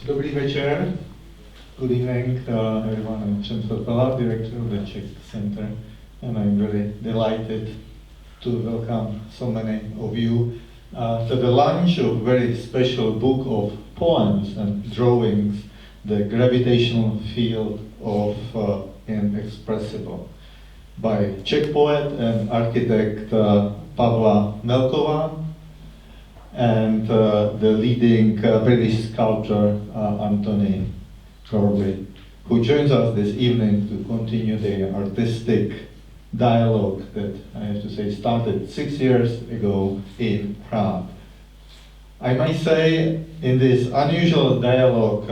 Dobrý večer. Good evening, everyone. I'm Mensch Antony, director of the Czech Center, and I'm really delighted to welcome so many of you to the launch of a very special book of poems and drawings, The Gravitational Field of Inexpressible, by Czech poet and architect Pavla Melková, and the leading British sculptor Antony Gormley, who joins us this evening to continue the artistic dialogue that I have to say started 6 years ago in Prague. I might say in this unusual dialogue,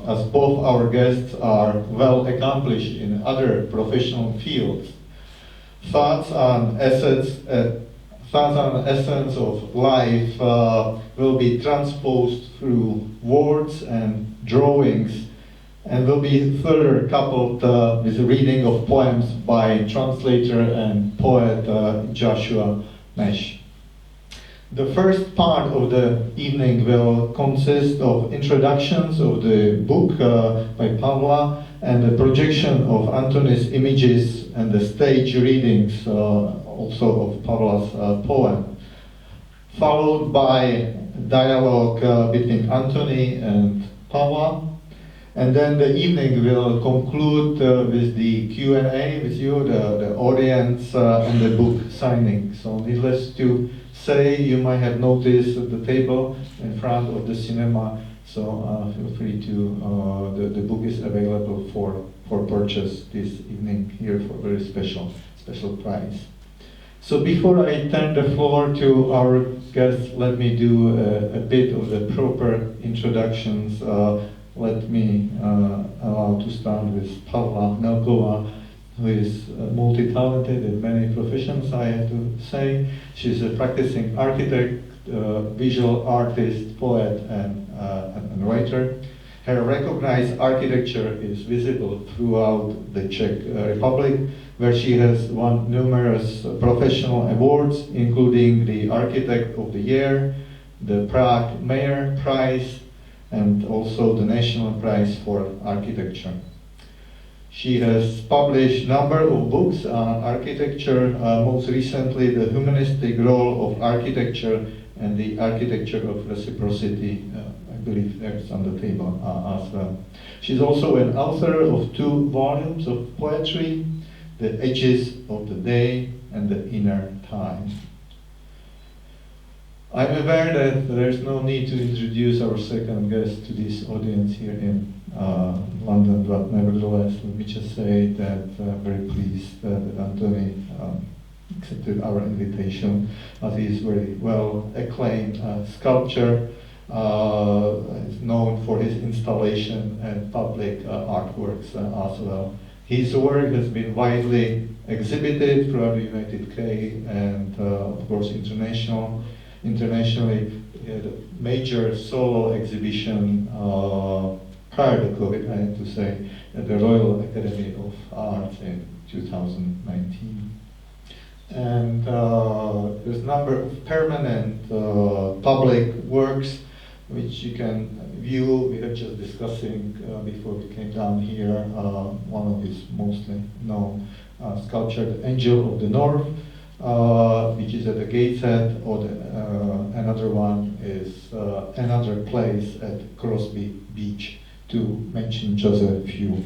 as both our guests are well accomplished in other professional fields, thoughts on essence of life will be transposed through words and drawings, and will be further coupled with a reading of poems by translator and poet Joshua Mensch. The first part of the evening will consist of introductions of the book by Pavla and the projection of Antony's images and the stage readings also of Pavla's poem, followed by dialogue between Antony and Pavla. And then the evening will conclude with the Q&A with you, the audience, and the book signing. So needless to say, you might have noticed the table in front of the cinema, so feel free to, the book is available for purchase this evening here for a very special price. So before I turn the floor to our guests, let me do a bit of the proper introductions. Let me allow to start with Pavla Melková, who is multi-talented in many professions, I have to say. She's a practicing architect, visual artist, poet, and writer. Her recognized architecture is visible throughout the Czech Republic, where she has won numerous professional awards, including the Architect of the Year, the Prague Mayor Prize, and also the National Prize for Architecture. She has published a number of books on architecture, most recently The Humanistic Role of Architecture and the Architecture of Reciprocity. I believe there's on the table as well. She's also an author of 2 volumes of poetry, The Edges of the Day and The Inner Time. I'm aware that there's no need to introduce our second guest to this audience here in London, but nevertheless, let me just say that I'm very pleased that Antony accepted our invitation, as he is very well acclaimed sculptor, is known for his installation and public artworks as well. His work has been widely exhibited throughout the United Kingdom and of course internationally. He had a major solo exhibition prior to COVID, I have to say, at the Royal Academy of Arts in 2019. And there's a number of permanent public works which you can view. We were just discussing before we came down here, one of his mostly known sculpture, The Angel of the North, which is at the Gateshead, or another one is another place at Crosby Beach, to mention just a few.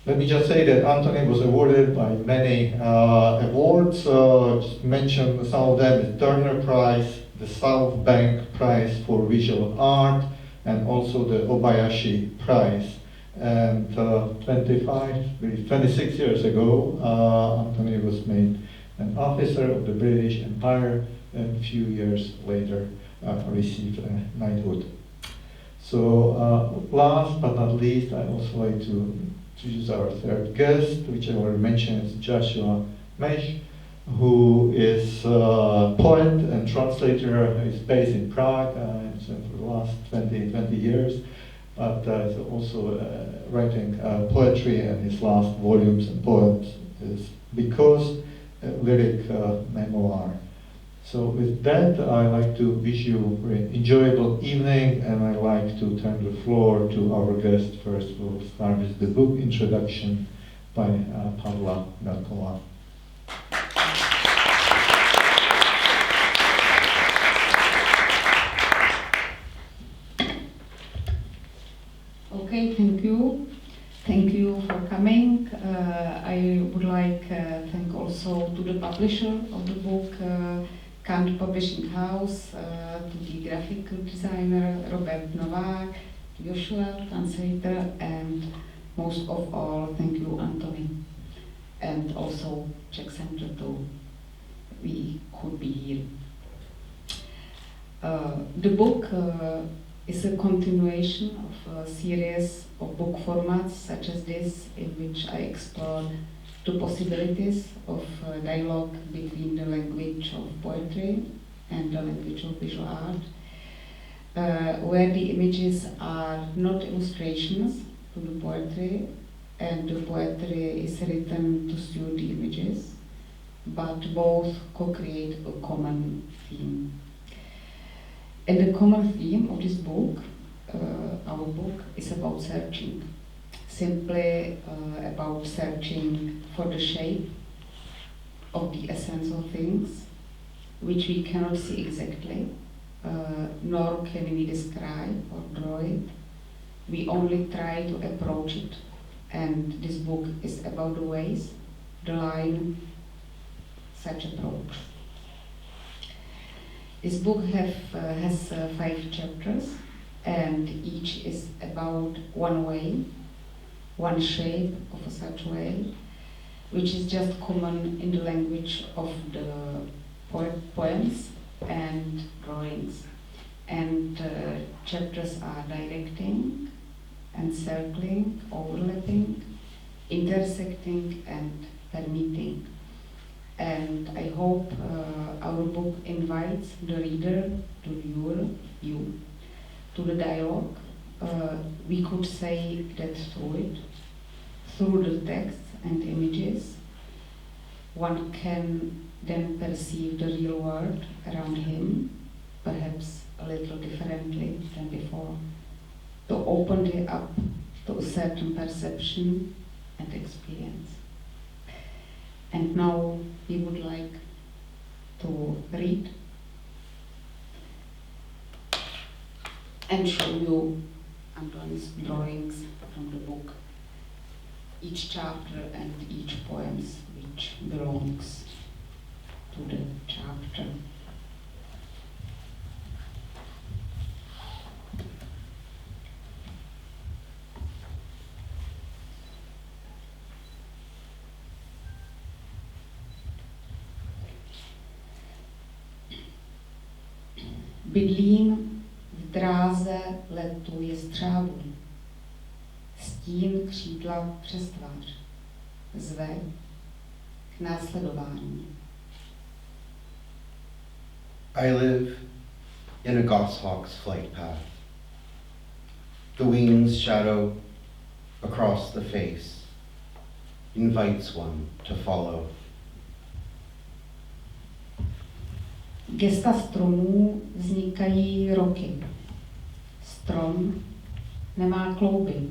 Let me just say that Antony was awarded by many awards. Just mention some of them: the Turner Prize, the South Bank Prize for Visual Art, and also the Obayashi Prize. And 26 years ago, Antony was made an officer of the British Empire, and a few years later received a knighthood. So last but not least, I also like to introduce our third guest, which I already mentioned, is Joshua Mensch, who is a poet and translator. He's based in Prague for the last 20 years, but is also writing poetry, and his last volumes and poems is Because, a lyric memoir. So with that, I like to wish you an enjoyable evening, and I like to turn the floor to our guest. First, we'll start with the book introduction by Pavla Melková. Okay, thank you. Thank you for coming. I would like to thank also to the publisher of the book, Kant Publishing House, to the graphical designer Robert Novák, Joshua, translator, and most of all, thank you, Antony, and also Czech Center too. We could be here. The book is a continuation of a series of book formats such as this, in which I explore the possibilities of dialogue between the language of poetry and the language of visual art, where the images are not illustrations to the poetry, and the poetry is written to suit the images, but both co-create a common theme. And the common theme of this book, our book, is about searching. Simply about searching for the shape of the essence of things, which we cannot see exactly, nor can we describe or draw it. We only try to approach it. And this book is about the ways, the line, such approach. This book has 5 chapters, and each is about one way, one shape of such way, which is just common in the language of the poems and drawings. And chapters are directing, encircling, overlapping, intersecting, and permitting. And I hope our book invites the reader to lure you to the dialogue. We could say that through it, through the text and images, one can then perceive the real world around him, perhaps a little differently than before, to open it up to a certain perception and experience. And now we would like to read and show you Antony's drawings from the book, each chapter and each poem which belongs to the chapter. Bydlím v dráze letu jestřábů. Stín křídla přes tvář zve k následování. I live in a goshawk's flight path. The wing's shadow across the face invites one to follow. Gesta stromů vznikají roky. Strom nemá klouby.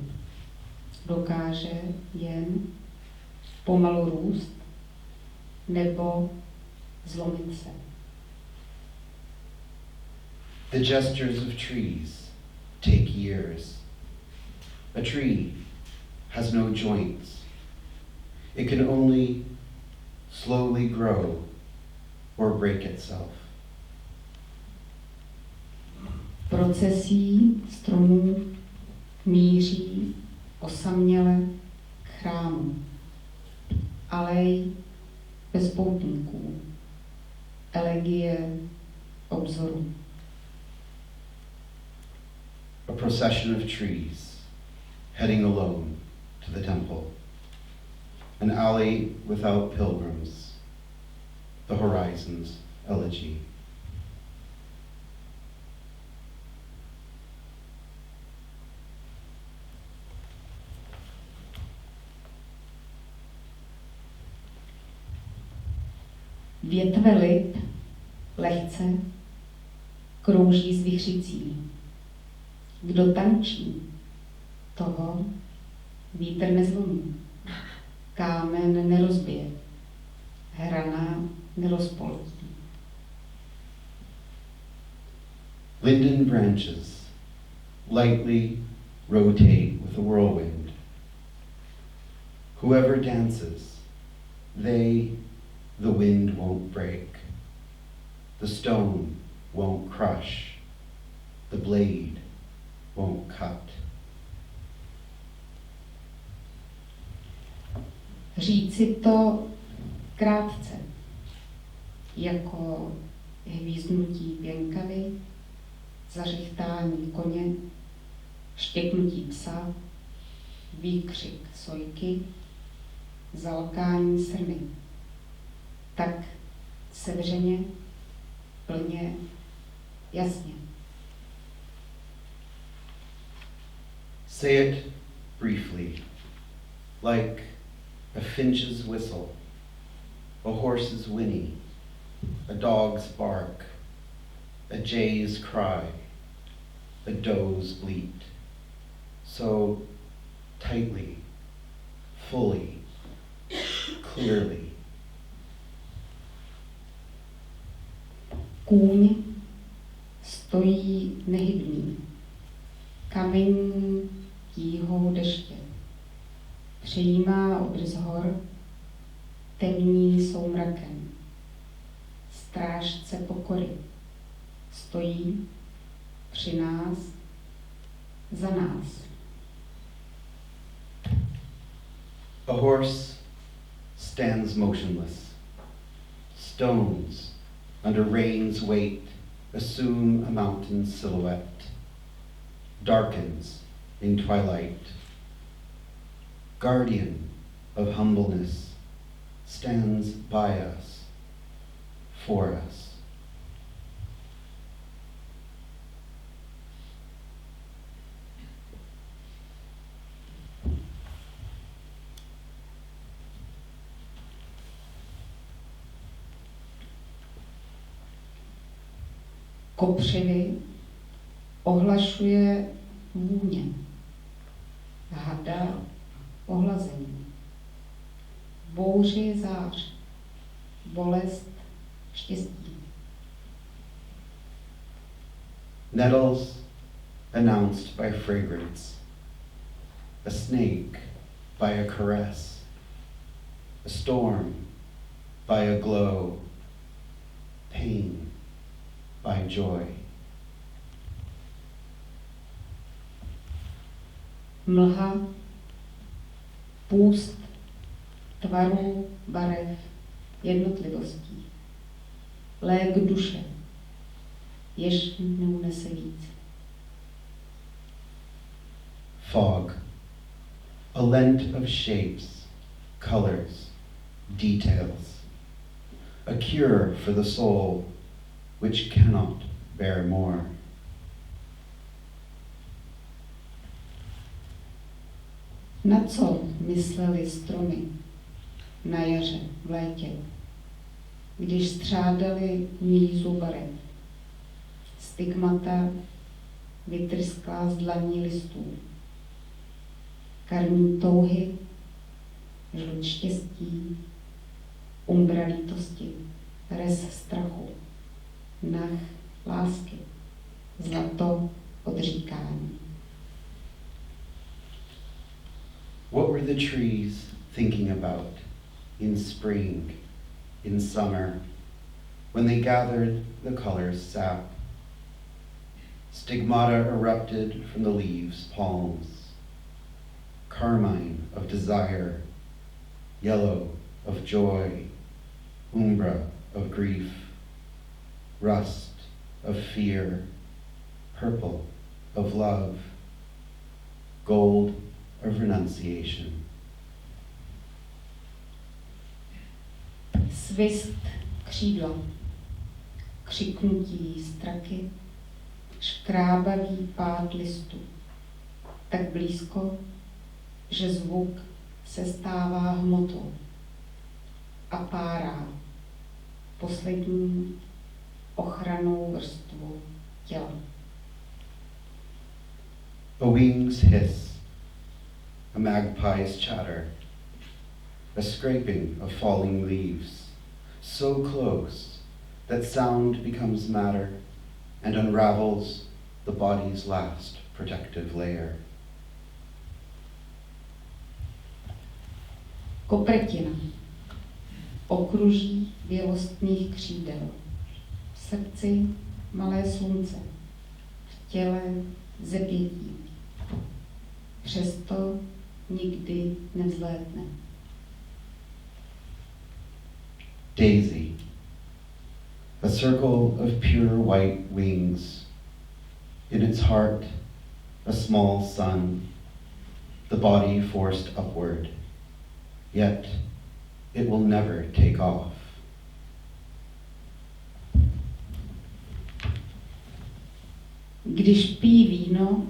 Dokáže jen pomalu růst nebo zlomit se. The gestures of trees take years. A tree has no joints. It can only slowly grow or break itself. Procesí stromů míří osaměle k chrámu. Alej bez poutníků. Elegie obzoru. A procession of trees heading alone to the temple. An alley without pilgrims. The horizon's elegy. Větve lip lehce krouží s vichřicí. Kdo tančí, toho vítr nezlomí, kámen nerozbije, hrana nerozpoltí. Linden branches lightly rotate with the whirlwind. Whoever dances, they, the wind won't break. The stone won't crush. The blade won't cut. Říci to krátce, jako hvízdnutí pěnkavy, zařichtání koně, štěknutí psa, výkřik sojky, zalkání srny. Tak sevřeně, plně, jasně. Say it briefly, like a finch's whistle, a horse's whinny, a dog's bark, a jay's cry, a doe's bleat. So tightly, fully, clearly. Kůň stojí nehybný, kamení tíhou deště. Přejímá obrys hor, temní soumrakem. Strážce pokory stojí při nás, za nás. A horse stands motionless. Stones under rain's weight assume a mountain silhouette, darkens in twilight. Guardian of humbleness stands by us, for us. Kopřivy ohlašuje vůně, hada ohlazení, bouři zář, bolest štěstí. Nettles announced by fragrance, a snake by a caress, a storm by a glow, pain by joy. Mlha, půst, tvarů, barev, jednotlivostí. Lék duše, jež neunese víc. Fog, a lent of shapes, colors, details, a cure for the soul which cannot bear more. Na co mysleli stromy na jaře, v létě, když střádali mízu barev? Stigmata vytrysklá z dlaní listů. Karmí touhy, žluč štěstí, umbra lítosti, rez strachu, nach lásky, zlato odříkání. What were the trees thinking about in spring, in summer, when they gathered the color's sap? Stigmata erupted from the leaves' palms, carmine of desire, yellow of joy, umbra of grief, rust of fear, purple of love, gold of renunciation. Svist křídla, křiknutí straky, škrábavý pád listu, tak blízko, že zvuk se stává hmotou a párá, poslední ochrannou vrstvu těla. A wing's hiss, a magpie's chatter, a scraping of falling leaves, so close that sound becomes matter and unravels the body's last protective layer. Kopretina. Okruží bělostných křídel. V srdci malé slunce. V těle zepětí. Přesto nikdy nevzlétne. Daisy. A circle of pure white wings. In its heart, a small sun. The body forced upward. Yet it will never take off. Když pí víno,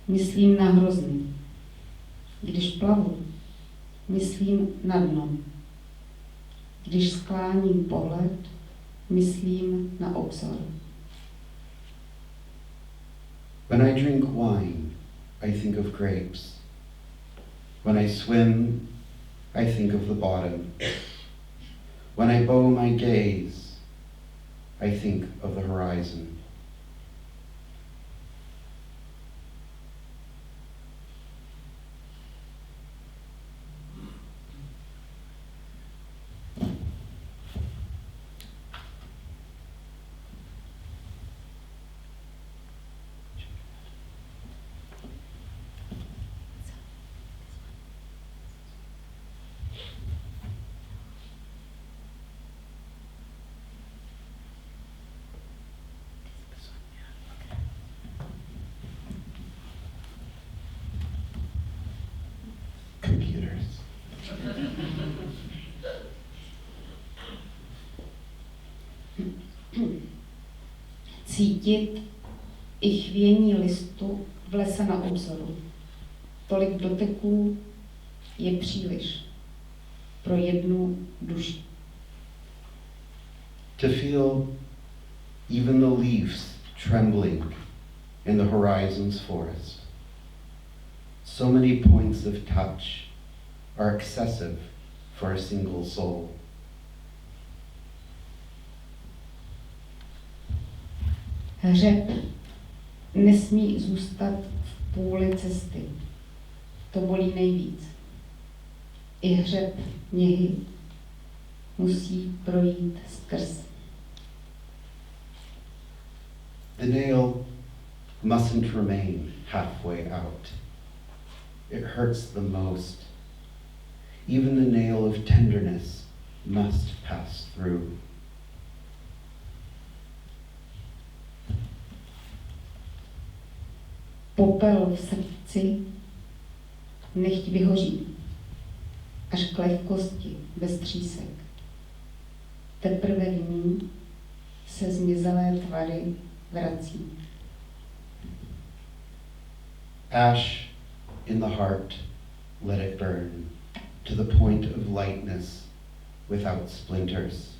myslím na hrozný. Když plavu, myslím na dno. Když skláním pohled, myslím na obzor. When I drink wine, I think of grapes. When I swim, I think of the bottom. When I bow my gaze, I think of the horizon. Computers. Cítit i chvění listu v lese na obzoru. Tolik doteků je příliš pro jednu duši. To feel even the leaves trembling in the horizon's forest. So many points of touch are excessive for a single soul. Hřeb nesmí zůstat v půli cesty. To bolí nejvíc. I hřeb něhy musí projít skrz. The nail mustn't remain halfway out. It hurts the most. Even the nail of tenderness must pass through. Popel v srdci nechť vyhoří až k lehkosti bez třísek. Teprve v ní se zmizelé tvary vrací. Ash in the heart, let it burn to the point of lightness without splinters.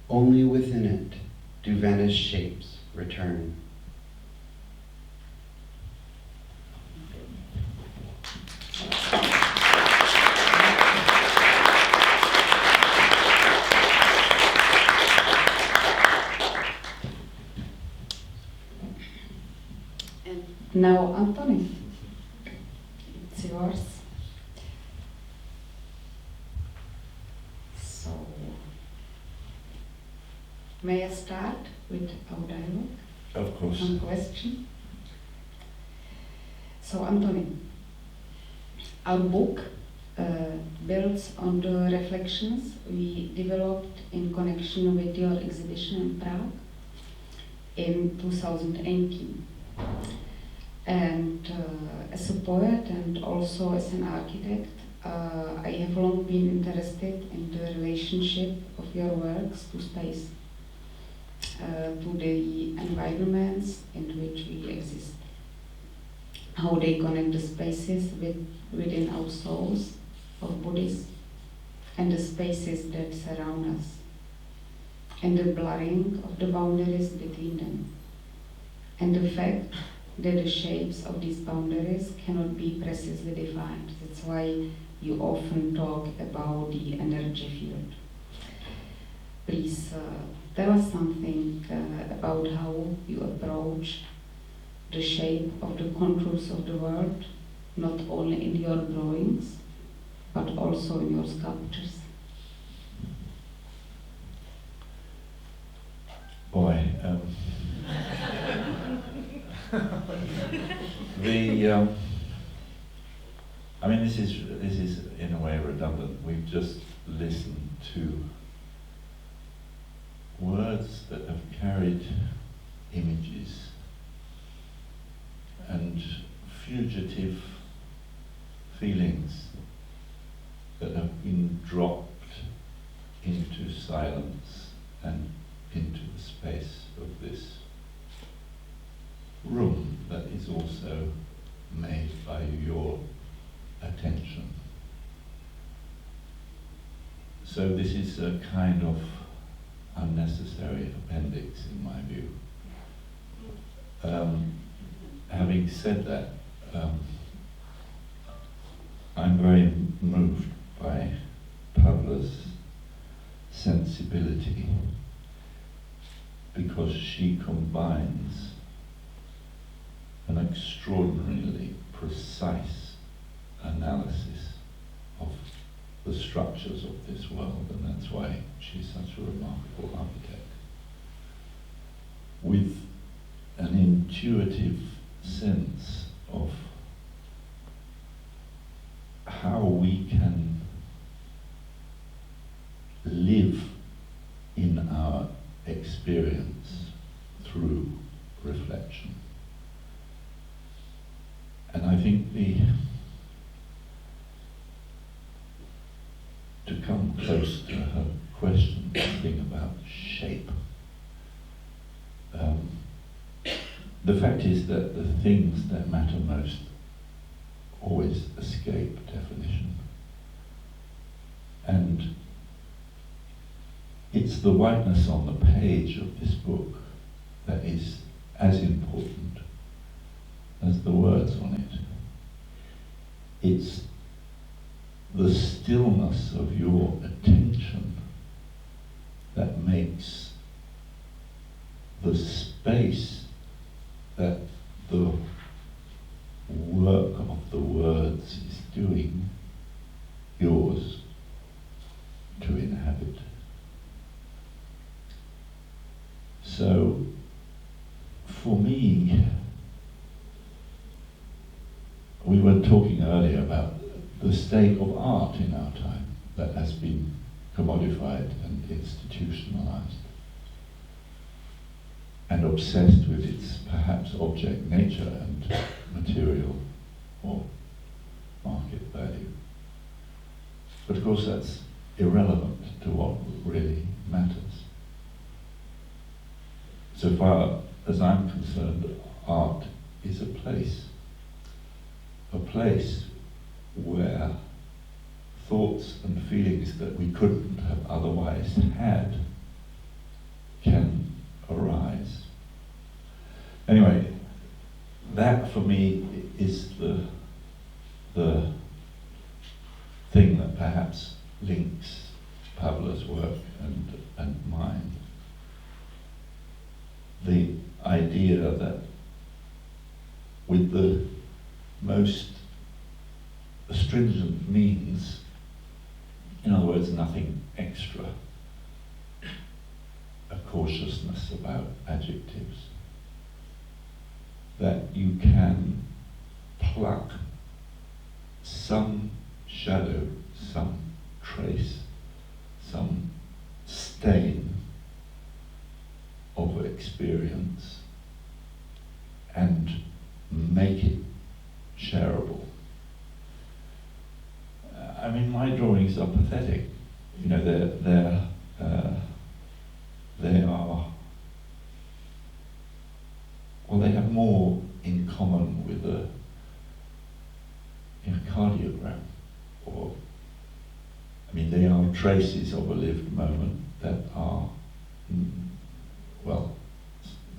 Only within it do vanished shapes return. Now, Antony, it's yours. So, may I start with our dialogue? Of course. One question. So, Antony, our book builds on the reflections we developed in connection with your exhibition in Prague in 2018. And as a poet and also as an architect, I have long been interested in the relationship of your works to space, to the environments in which we exist, how they connect the spaces within our souls of bodies and the spaces that surround us, and the blurring of the boundaries between them, and the fact that the shapes of these boundaries cannot be precisely defined. That's why you often talk about the energy field. Please tell us something about how you approach the shape of the contours of the world, not only in your drawings, but also in your sculptures. Boy, I mean, this is in a way redundant. We've just listened to words that have carried images and fugitive feelings that have been dropped into silence and into the space of this room that is also made by your attention. So this is a kind of unnecessary appendix in my view. Having said that, I'm very moved by Pavla's sensibility, because she combines an extraordinarily precise analysis of the structures of this world, and that's why she's such a remarkable architect, with an intuitive sense of how we can live in our experience through reflection. And I think to come close to her question, the thing about shape, the fact is that the things that matter most always escape definition. And it's the whiteness on the page of this book that is as important as the words on it. It's the stillness of your attention that makes the space that the work of the words is doing yours to inhabit. So, for me, we were talking earlier about the state of art in our time that has been commodified and institutionalized and obsessed with its perhaps object nature and material or market value. But of course that's irrelevant to what really matters. So far as I'm concerned, art is a place where thoughts and feelings that we couldn't have otherwise had can arise. Anyway, that for me is the thing that perhaps links Pavla's work and mine. The idea that with the most astringent means, in other words, nothing extra, a cautiousness about adjectives, that you can pluck some shadow, some trace, some stain of experience and make it shareable. I mean, my drawings are pathetic. You know, they have more in common with a cardiogram, or, I mean, they are traces of a lived moment that are well,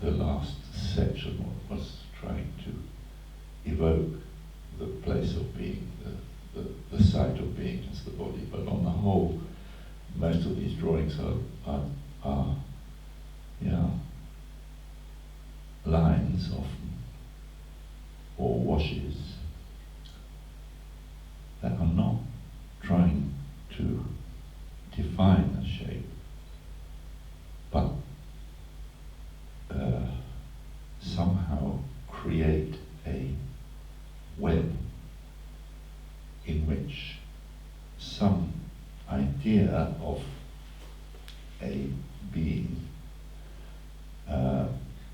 the last section was trying to evoke the place of being, the site of being as the body, but on the whole, most of these drawings are lines often, or washes, that are not trying to define a shape, but somehow create a web in which some idea of a being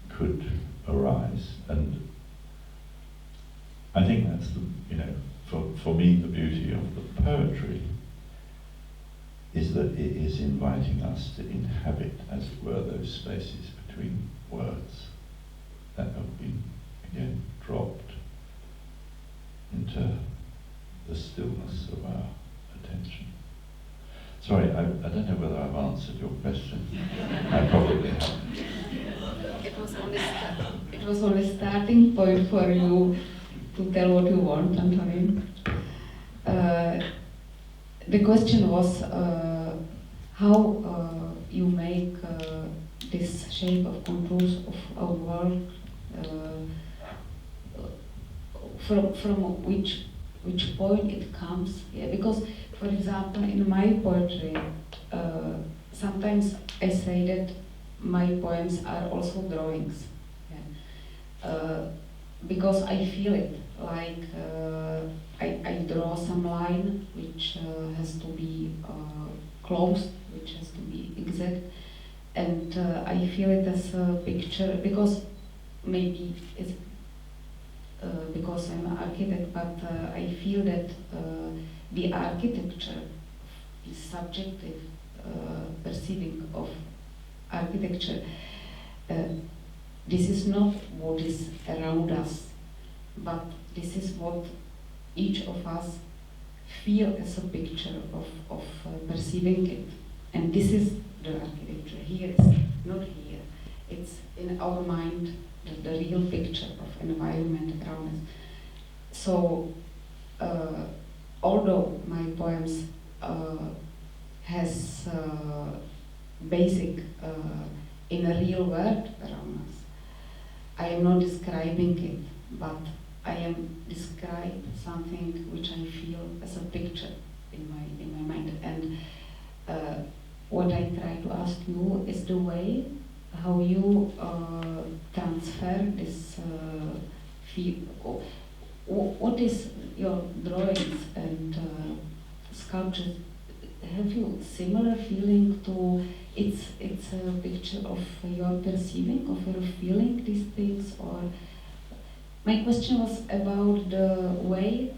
could arise. And I think that's for me the beauty of the poetry is that it is inviting us to inhabit, as it were, those spaces between words that have been again dropped into the stillness of our attention. Sorry, I don't know whether I've answered your question. I probably haven't. It was only starting point for you to tell what you want, Antony. The question was how you make this shape of contours of our world from which point it comes. Yeah, because, for example, in my poetry, sometimes I say that my poems are also drawings. Yeah. Because I feel it, like I draw some line which has to be close, which has to be exact, and I feel it as a picture, because maybe it's because I'm an architect, but I feel that the architecture is subjective perceiving of architecture. This is not what is around us, but this is what each of us feel as a picture of perceiving it. And this is the architecture. Here is not here. It's in our mind, the real picture of environment around us. So, although my poems has basic in a real world around us, I am not describing it, but I am describing something which I feel as a picture in my mind. And what I try to ask you is the way how you transfer this feel. What is your drawings and sculptures? Have you similar feeling to it's a picture of your perceiving, of your feeling these things? Or my question was about the way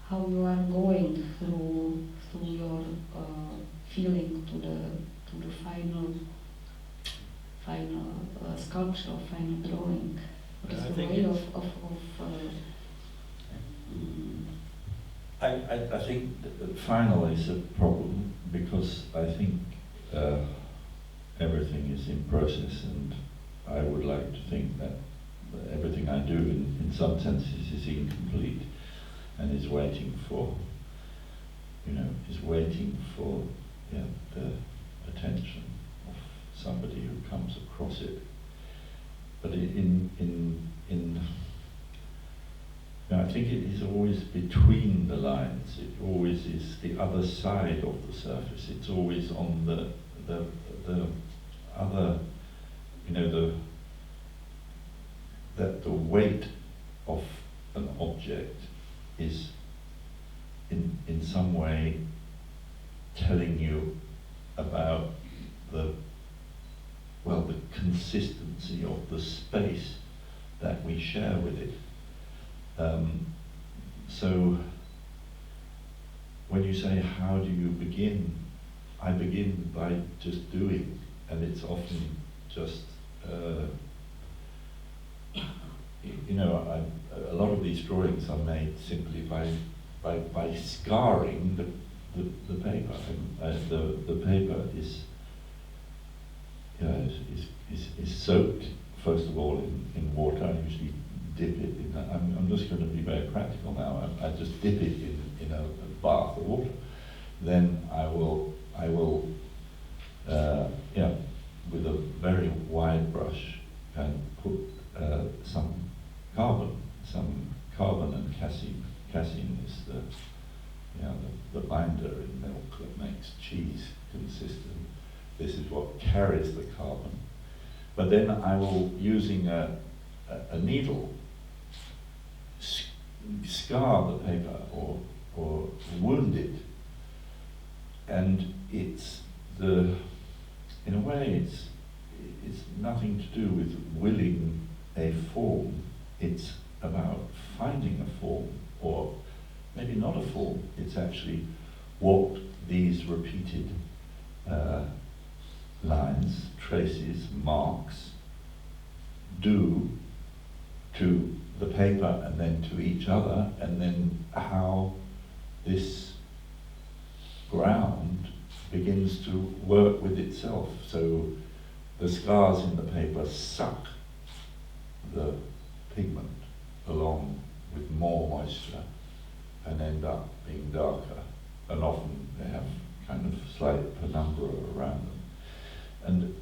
how you are going through your feeling to the final sculpture or final drawing. What is the way of I think that final is a problem, because I think everything is in process, and I would like to think that everything I do in some senses is incomplete and is waiting for the attention of somebody who comes across it. But I think it is always between the lines. It always is the other side of the surface. It's always on the other, that the weight of an object is in some way telling you about the consistency of the space that we share with it. So when you say, how do you begin? I begin by just doing, and it's often just, a lot of these drawings are made simply by scarring the paper. The paper is soaked first of all in water. I usually dip it in. I'm just going to be very practical now. I just dip it in a bath of water. Then I will with a very wide brush and put some carbon and casein. Casein is the binder in milk that makes cheese consistent. This is what carries the carbon. But then I will, using a needle, scar the paper or wound it. And in a way, it's nothing to do with willing a form. It's about finding a form, or maybe not a form. It's actually what these repeated lines, traces, marks do to the paper and then to each other, and then how this ground begins to work with itself. So the scars in the paper suck the pigment along with more moisture and end up being darker, and often they have kind of slight penumbra around them. And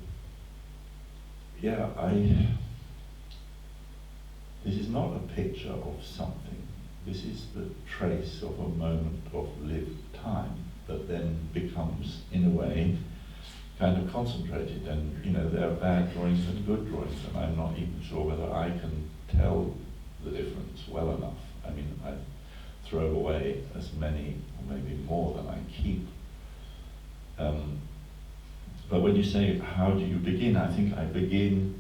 this is not a picture of something. This is the trace of a moment of lived time that then becomes, in a way, kind of concentrated. And there are bad drawings and good drawings, and I'm not even sure whether I can tell the difference well enough. I mean, I throw away as many, or maybe more than I keep. But when you say, how do you begin? I think I begin,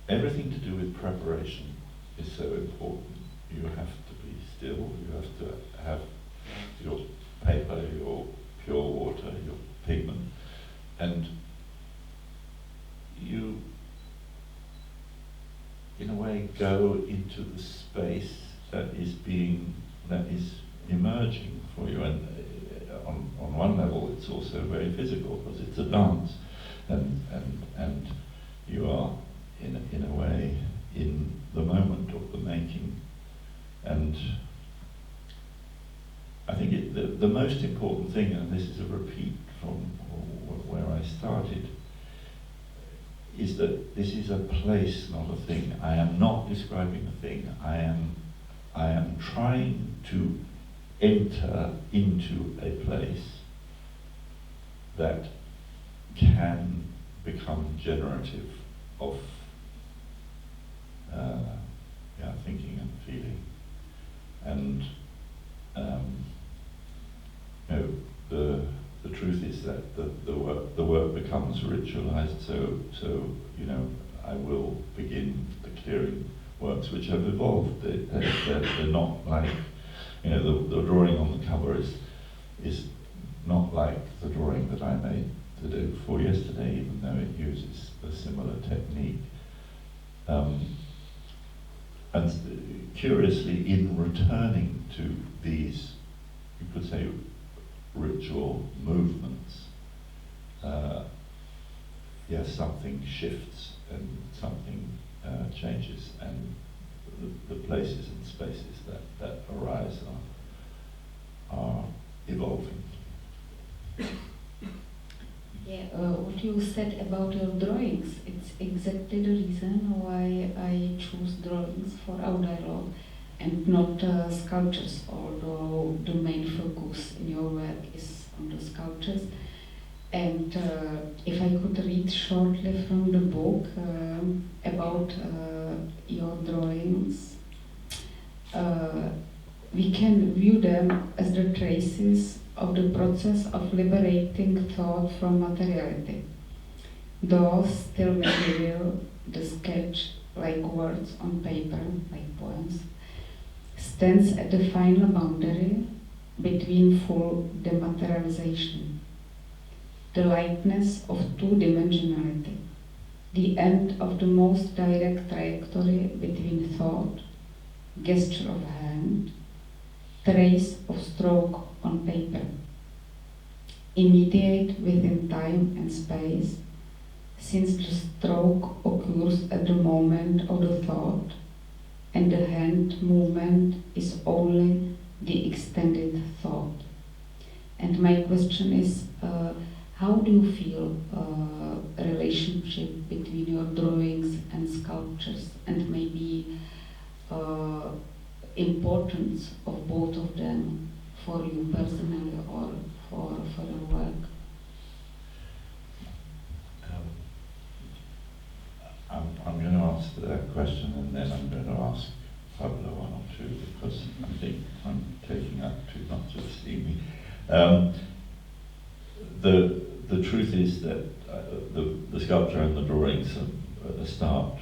everything to do with preparation is so important. You have to be still, you have to have your paper, your pure water, your pigment, and you, in a way, go into the space that is emerging for you. And on one level, it's also very physical because it's a dance, and you are in a way in the moment of the making. And I think the most important thing, and this is a repeat from where I started, is that this is a place, not a thing. I am not describing a thing. I am trying to enter into a place that can become generative of thinking and feeling. And the truth is that the work becomes ritualized. So I will begin the clearing works which have evolved. They're not like the drawing on the cover is not like the drawing that I made the day before yesterday, even though it uses a similar technique. And curiously, in returning to these, you could say, ritual movements, something shifts and something changes, and the places and spaces that arise are evolving. What you said about your drawings, it's exactly the reason why I choose drawings for our dialogue and not sculptures, although the main focus in your work is on the sculptures. And if I could read shortly from the book about your drawings, we can view them as the traces of the process of liberating thought from materiality. Though still material, the sketch, like words on paper, like poems, stands at the final boundary between full dematerialization, the lightness of two-dimensionality, the end of the most direct trajectory between thought, gesture of hand, trace of stroke on paper. immediate within time and space, since the stroke occurs at the moment of the thought, and the hand movement is only the extended thought. And my question is, how do you feel a relationship between your drawings and sculptures, and maybe importance of both of them for you personally or for your work? I'm going to answer that question, and then I'm going to ask Pavla one or two, because I think I'm taking up too much of the evening. The truth is that the sculpture and the drawings start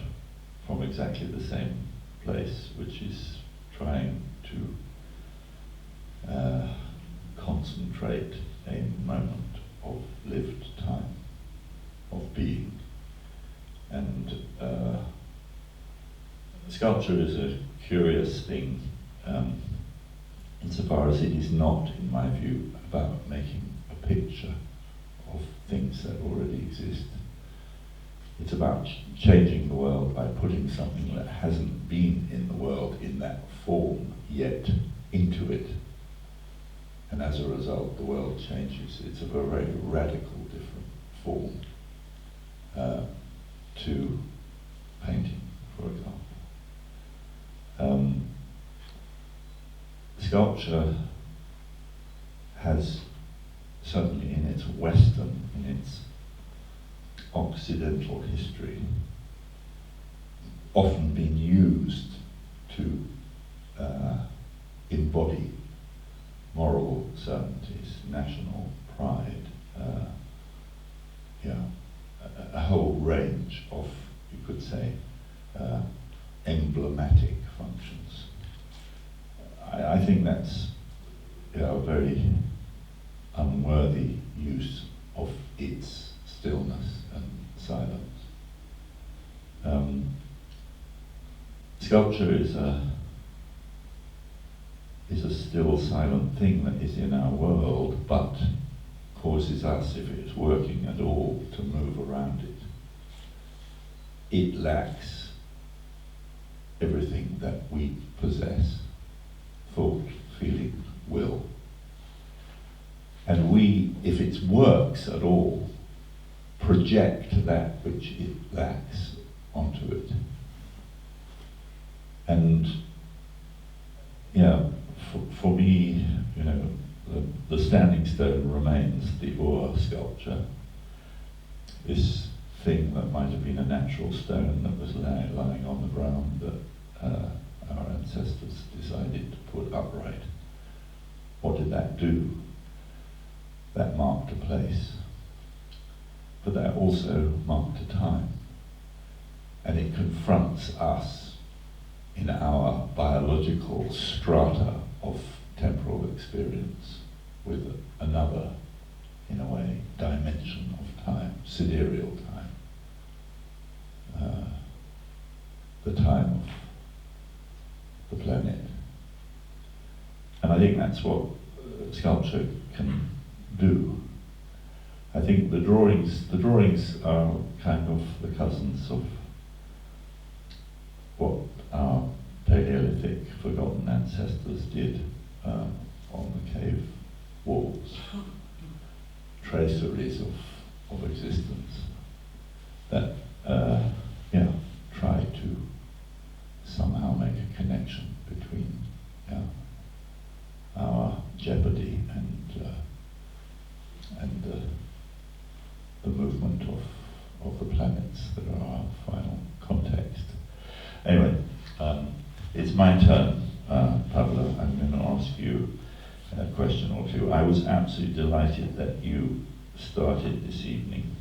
from exactly the same place, which is trying to concentrate a moment of lived time, of being. And sculpture is a curious thing, insofar as it is not, in my view, about making a picture of things that already exist. It's about changing the world by putting something that hasn't been in the world in that form yet into it. And as a result, the world changes. It's a very radical different form to painting, for example. Sculpture has, certainly in its Western, in its Occidental history, often been used to embody moral certainties, national pride, a whole range of, you could say, emblematic functions. I think that's a very unworthy use of its stillness and silence. Sculpture is a still silent thing that is in our world, but causes us, if it's working at all, to move around it. It lacks everything that we possess: thought, feeling, will. And we, if it works at all, project that which it lacks onto it. And for me, the standing stone remains the Ur sculpture. This thing that might have been a natural stone that was lying on the ground that our ancestors decided to put upright. What did that do? That marked a place, but that also marked a time. And it confronts us in our biological strata of temporal experience with another, in a way, dimension of time, sidereal time, the time of the planet. And I think that's what sculpture can do. I think the drawings are kind of the cousins of what our Paleolithic forgotten ancestors did on the cave walls. Traceries of existence that try to somehow make a connection between our jeopardy and the movement of the planets that are our final context. Anyway, it's my turn, Pavla. I'm going to ask you a question or two. I was absolutely delighted that you started this evening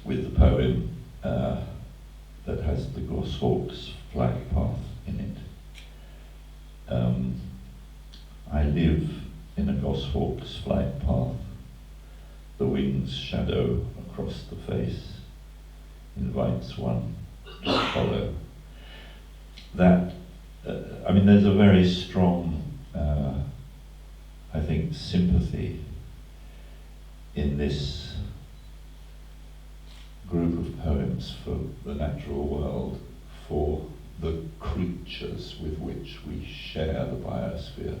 with the poem that has the goshawk's flight path in it. I live in a goshawk's flight path. The wing's shadow across the face invites one to follow. That, there's a very strong, I think, sympathy in this group of poems for the natural world, for the creatures with which we share the biosphere.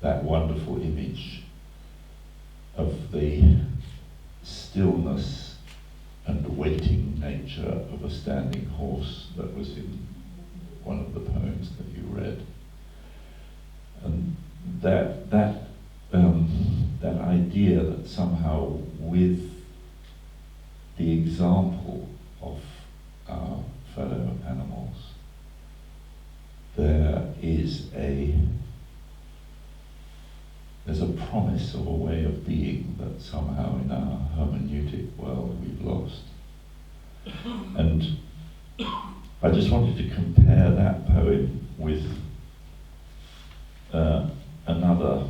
That wonderful image of the stillness and waiting nature of a standing horse that was in one of the poems that you read. And that idea that somehow with the example of our fellow animals, there's a promise of a way of being that somehow in our hermeneutic world we've lost. And I just wanted to compare that poem with another.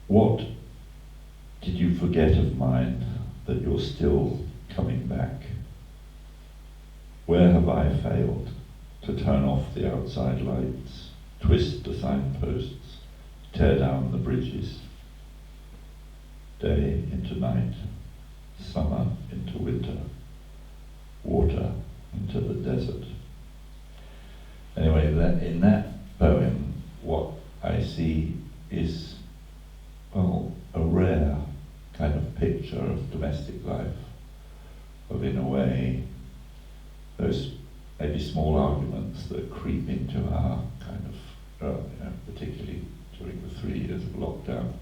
What did you forget of mine that you're still coming back? Where have I failed to turn off the outside lights, twist the signposts, tear down the bridges? Day into night, summer into winter, water into the desert. Anyway, in that poem, what I see is, well, a rare kind of picture of domestic life, of, in a way, those maybe small arguments that creep into our kind of, particularly during the 3 years of lockdown,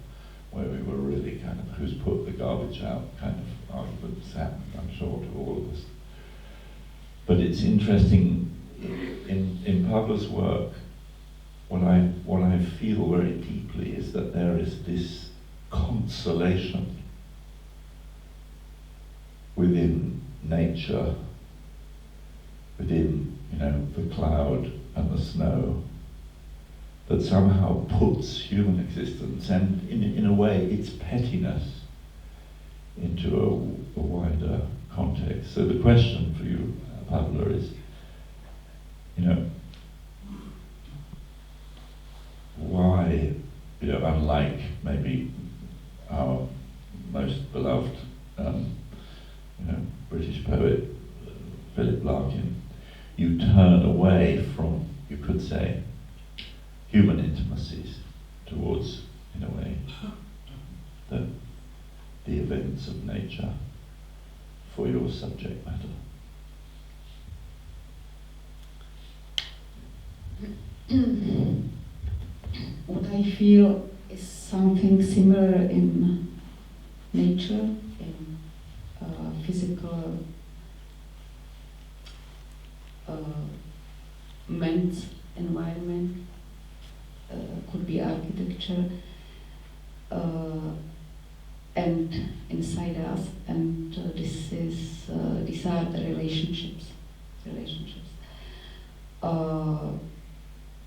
where we were really kind of who's put the garbage out kind of arguments happened, I'm sure, to all of us. But it's interesting, in Pavla's work, what I feel very deeply is that there is this consolation within nature, within, the cloud and the snow, that somehow puts human existence and, in a way, its pettiness into a wider context. So the question for you, Pavla, is, why, unlike maybe our most beloved, British poet, Philip Larkin, you turn away from, you could say, human intimacies towards, in a way, the events of nature for your subject matter. What I feel is something similar in nature, in physical men's environment, could be architecture, and inside us, and these are the relationships,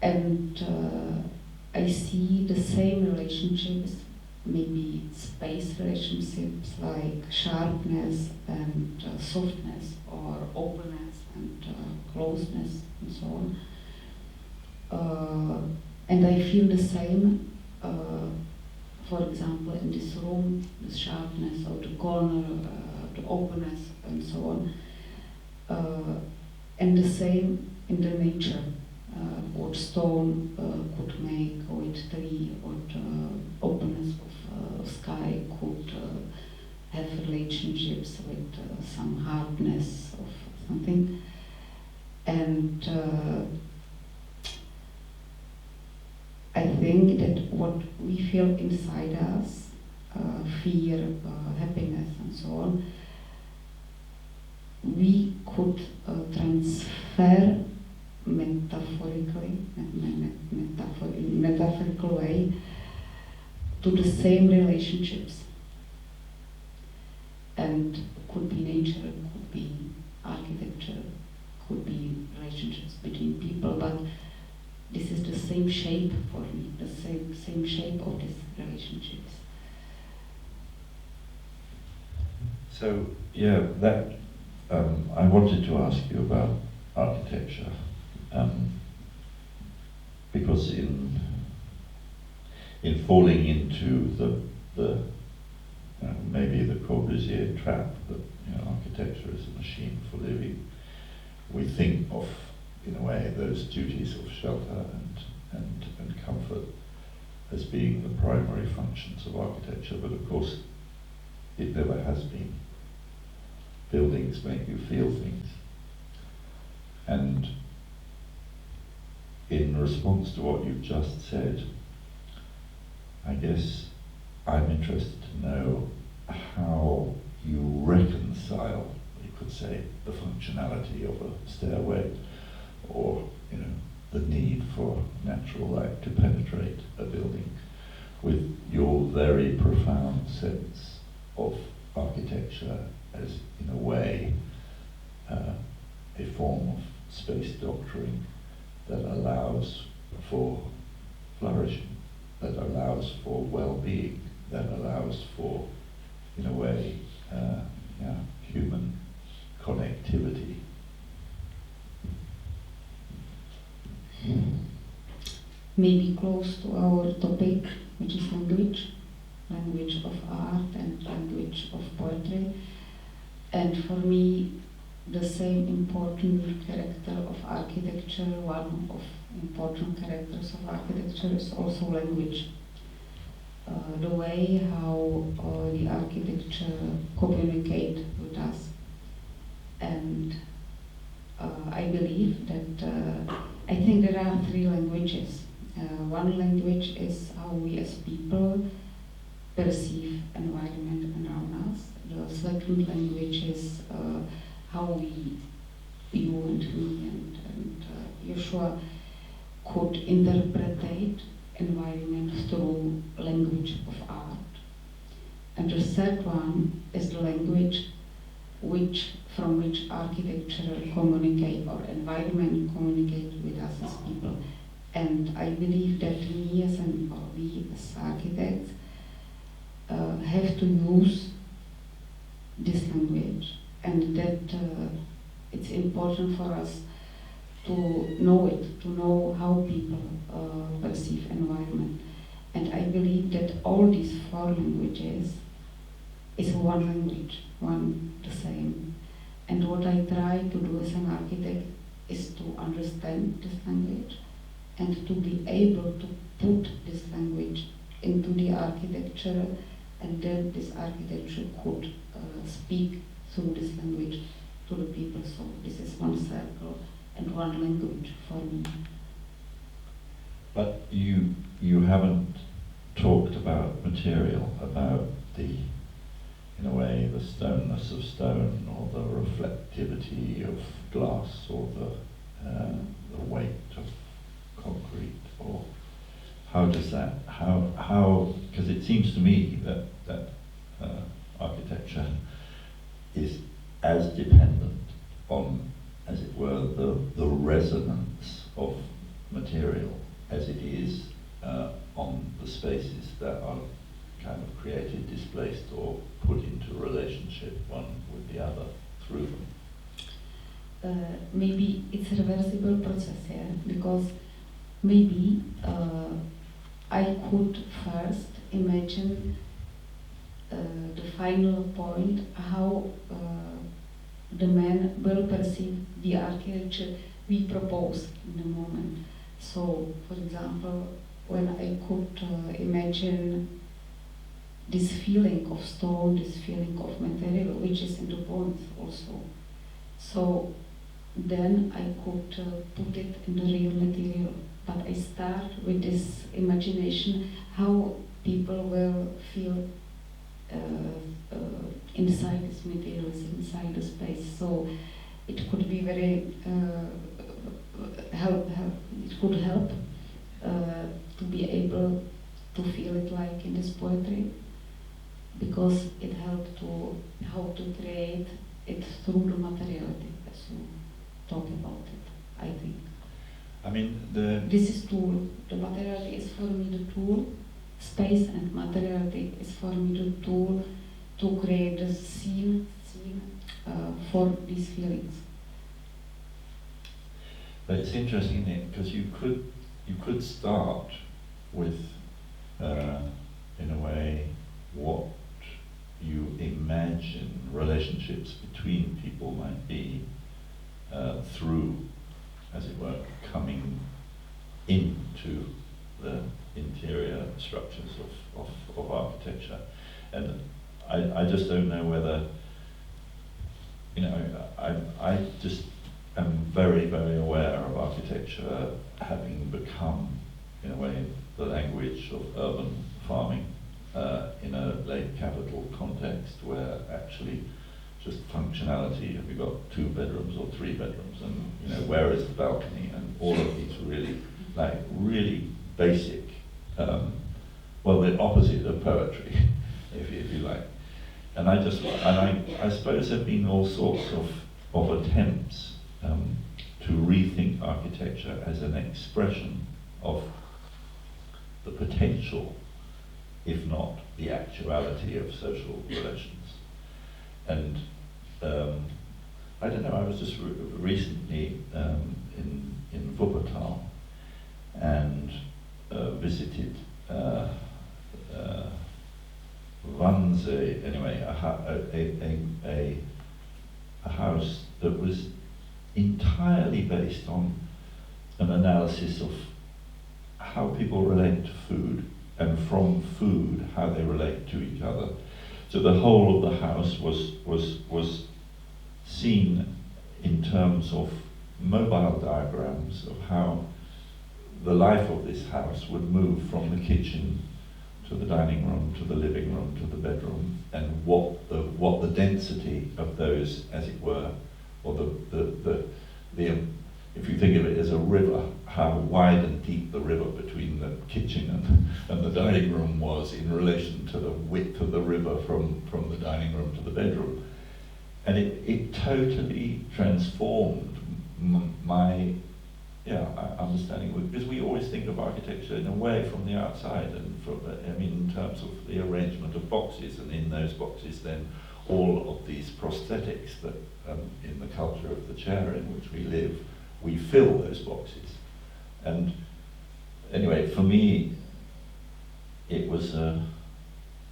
and I see the same relationships, maybe space relationships like sharpness and softness, or openness and closeness, and so on. And I feel the same, for example, in this room, the sharpness of the corner, the openness, and so on. And the same in the nature. What stone could make, or what tree, what openness of sky could have relationships with some hardness of something. And I think that what we feel inside us, fear, happiness, and so on, we could transfer metaphorically, metaphorical way, to the same relationships. And could be nature, could be architecture, could be relationships between people, but this is the same shape for me, the same shape of these relationships. So, that I wanted to ask you about architecture, because in falling into the maybe the Corbusier trap that architecture is a machine for living. We think of, in a way, those duties of shelter and comfort as being the primary functions of architecture, but of course it never has been. Buildings make you feel things. And in response to what you've just said, I guess I'm interested to know how you reconcile, you could say, the functionality of a stairway, or the need for natural light to penetrate a building, with your very profound sense of architecture as, in a way, a form of space doctrine that allows for flourishing, that allows for well-being, that allows for, in a way, human connectivity. Maybe close to our topic, which is language of art and language of poetry. And for me, the same important character of architecture, one of important characters of architecture is also language. The way how the architecture communicate with us. And I believe that I think there are three languages. One language is how we as people perceive environment around us. The second language is how you and me and Joshua could interpret environment through language of art. And the third one is the language from which architecture communicate or environment communicate with us as people. And I believe that we as architects have to use this language, and that it's important for us to know it, to know how people perceive environment. And I believe that all these four languages is one language, one the same. And what I try to do as an architect is to understand this language and to be able to put this language into the architecture, and then this architecture could speak through this language to the people. So this is one circle and one language for me. But you haven't talked about material, about the, in a way, the stoneness of stone, or the reflectivity of glass, or the weight of concrete, or how does that, because it seems to me that architecture is as dependent on, as it were, the resonance of material as it is on the spaces that are kind of created, displaced, or put into relationship one with the other through them. Maybe it's a reversible process, yeah, because maybe I could first imagine the final point, how the man will perceive the architecture we propose in the moment. So, for example, when I could imagine this feeling of stone, this feeling of material, which is in the poems also. So then I could put it in the real material. But I start with this imagination how people will feel inside this materials, inside the space. So it could be very it could help to be able to feel it like in this poetry, because it helped to how to create it through the materiality, as you talk about it, I think. I mean, this is tool. The materiality is for me the tool. Space and materiality is for me the tool to create the scene for these feelings. But it's interesting, because you could start with in a way, what you imagine relationships between people might be through, as it were, coming into the interior structures of architecture. And I just don't know whether, I just am very, very aware of architecture having become, in a way, the language of urban farming in a late capital context, where actually just functionality, have you got 2 bedrooms or 3 bedrooms, and where is the balcony, and all of these really basic, the opposite of poetry, if you like. And I suppose there have been all sorts of attempts to rethink architecture as an expression of the potential, if not the actuality, of social relations. And I don't know, I was just recently in Wuppertal and visited Wannsee, anyway, a house that was entirely based on an analysis of how people relate to food, and from food how they relate to each other. So the whole of the house was seen in terms of mobile diagrams of how the life of this house would move from the kitchen to the dining room, to the living room, to the bedroom, and what the density of those, as it were, or the if you think of it as a river, how wide and deep the river between the kitchen and the dining room was in relation to the width of the river from the dining room to the bedroom. And it totally transformed my understanding, because we always think of architecture in a way from the outside, and in terms of the arrangement of boxes, and in those boxes then all of these prosthetics that in the culture of the chair in which we live, we fill those boxes. And anyway, for me, it was a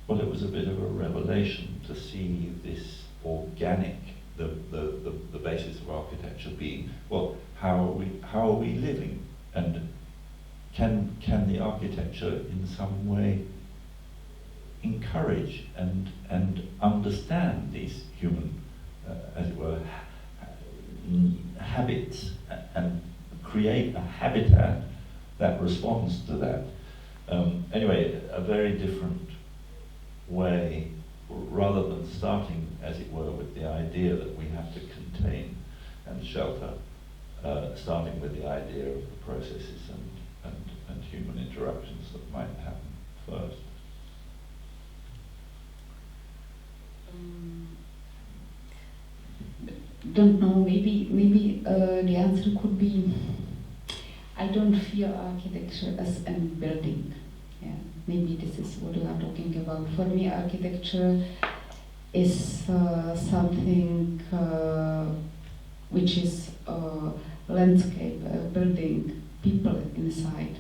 bit of a revelation to see this organic, the basis of architecture being, well, how are we living, and can the architecture in some way encourage and understand these human, as it were, habits, and create a habitat that responds to that. Anyway, a very different way, rather than starting, as it were, with the idea that we have to contain and shelter, starting with the idea of the processes and human interactions that might happen first. Don't know, maybe the answer could be, I don't fear architecture as a building. Yeah, maybe this is what we are talking about. For me, architecture is something which is landscape, building, people inside.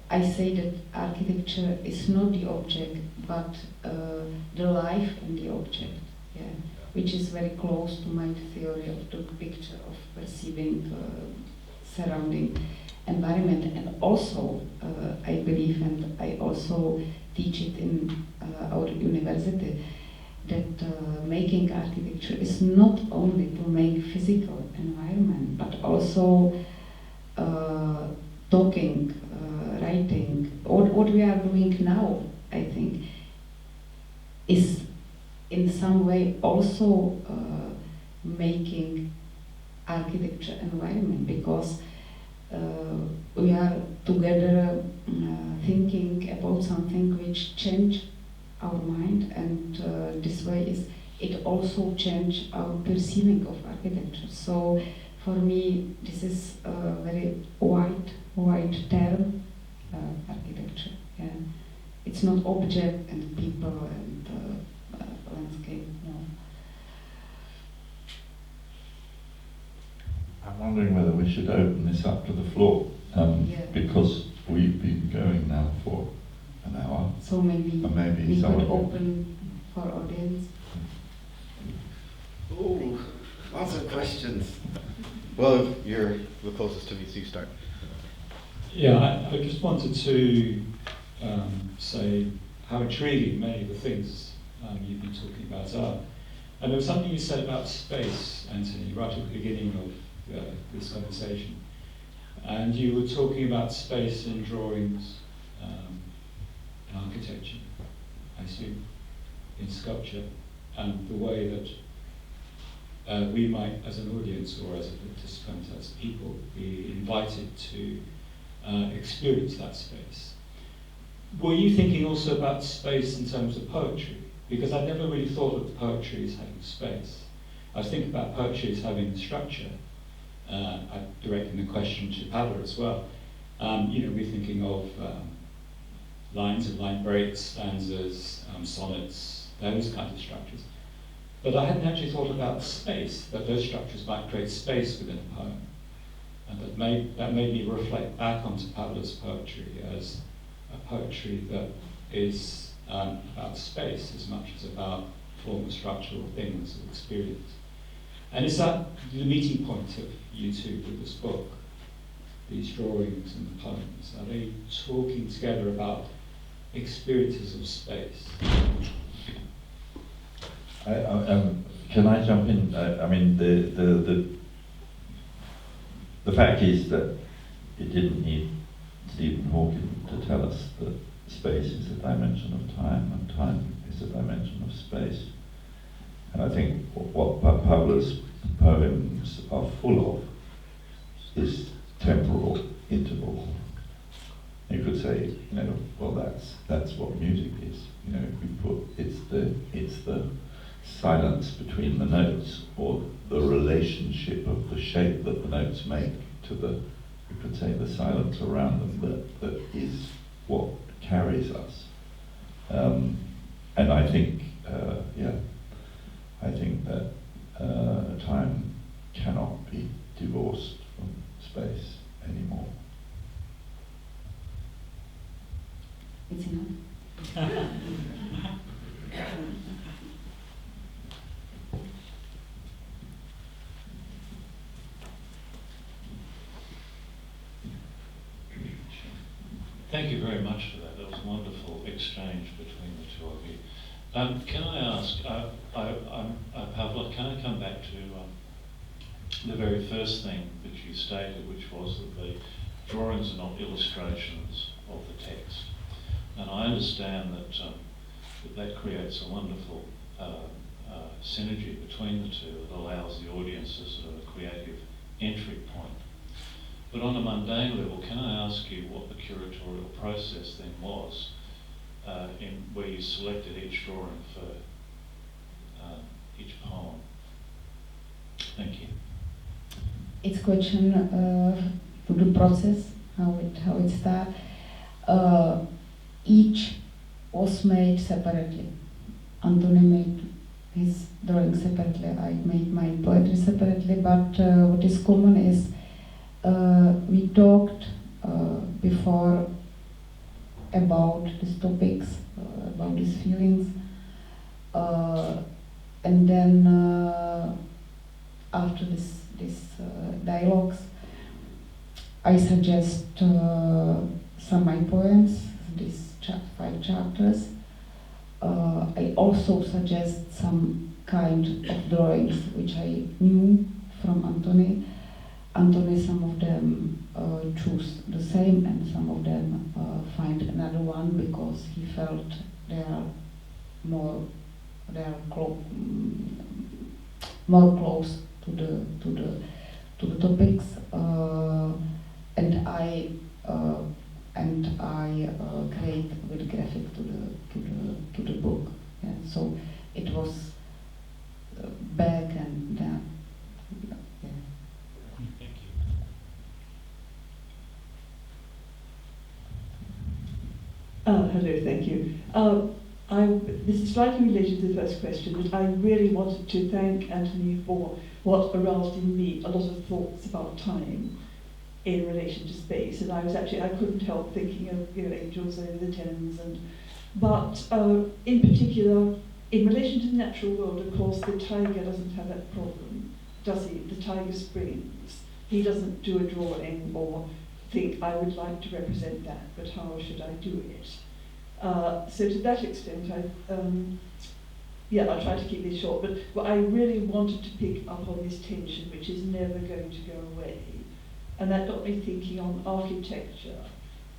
I say that architecture is not the object, but the life in the object, yeah, which is very close to my theory of the picture of perceiving surrounding environment. And also, I believe, and I also teach it in our university, that making architecture is not only to make physical environment, but also talking, writing. What we are doing now, I think, is in some way also making architecture environment, because we are together thinking about something which change our mind, and this way it also change our perceiving of architecture. So for me, this is a very wide term, architecture. Yeah. It's not object and people and landscape. No. I'm wondering whether we should open this up to the floor, because we've been going now for an hour. So maybe Or maybe we could someone- open for audience. Oh, lots of questions. Well, you're the closest to me, so you start. Yeah, I just wanted to say how intriguing many of the things you've been talking about are. And there was something you said about space, Anthony, right at the beginning of this conversation. And you were talking about space in drawings, in architecture, I assume, in sculpture, and the way that we might, as an audience or as a participant, as people, be invited to experience that space. Were you thinking also about space in terms of poetry? Because I'd never really thought of poetry as having space. I was thinking about poetry as having structure. I'm directing the question to Pavla as well. We're thinking of lines and line breaks, stanzas, sonnets, those kinds of structures. But I hadn't actually thought about space, that those structures might create space within a poem. And that made me reflect back onto Pavla's poetry as a poetry that is about space as much as about formal structural things of experience. And is that the meeting point of you two with this book, these drawings and the poems? Are they talking together about experiences of space? Can I jump in? The fact is that it didn't need Stephen Hawking to tell us that space is a dimension of time and time is a dimension of space. And I think what Pavla's poems are full of is temporal interval. You could say, well, that's what music is. It's the silence between the notes, or the relationship of the shape that the notes make to you could say, the silence around them that is what carries us. And I think, I think that time cannot be divorced from space anymore. It's enough. Thank you very much for that. That was a wonderful exchange between the two of you. Can I ask, Pavla, can I come back to the very first thing that you stated, which was that the drawings are not illustrations of the text. And I understand that creates a wonderful synergy between the two that allows the audience a sort of a creative entry point. But on a mundane level, can I ask you what the curatorial process then was in where you selected each drawing for each poem? Thank you. It's question to the process, how it started. Each was made separately. Antony made his drawing separately. I made my poetry separately. But what is common is we talked before about these topics, about these feelings, and then after this dialogues, I suggest some my poems, these 5 chapters. I also suggest some kind of drawings which I knew from Antony. Antony, some of them choose the same, and some of them find another one because he felt they are more close to the topics, and I create with graphic to the book. Yeah, so it was back and yeah. Thank you. Hello, thank you. This is slightly related to the first question, but I really wanted to thank Antony for what aroused in me a lot of thoughts about time in relation to space, and I couldn't help thinking of angels over the Thames, but in particular, in relation to the natural world, of course, the tiger doesn't have that problem, does he? The tiger springs. He doesn't do a drawing or think, I would like to represent that, but how should I do it? So to that extent, I'll try to keep this short, but I really wanted to pick up on this tension, which is never going to go away. And that got me thinking on architecture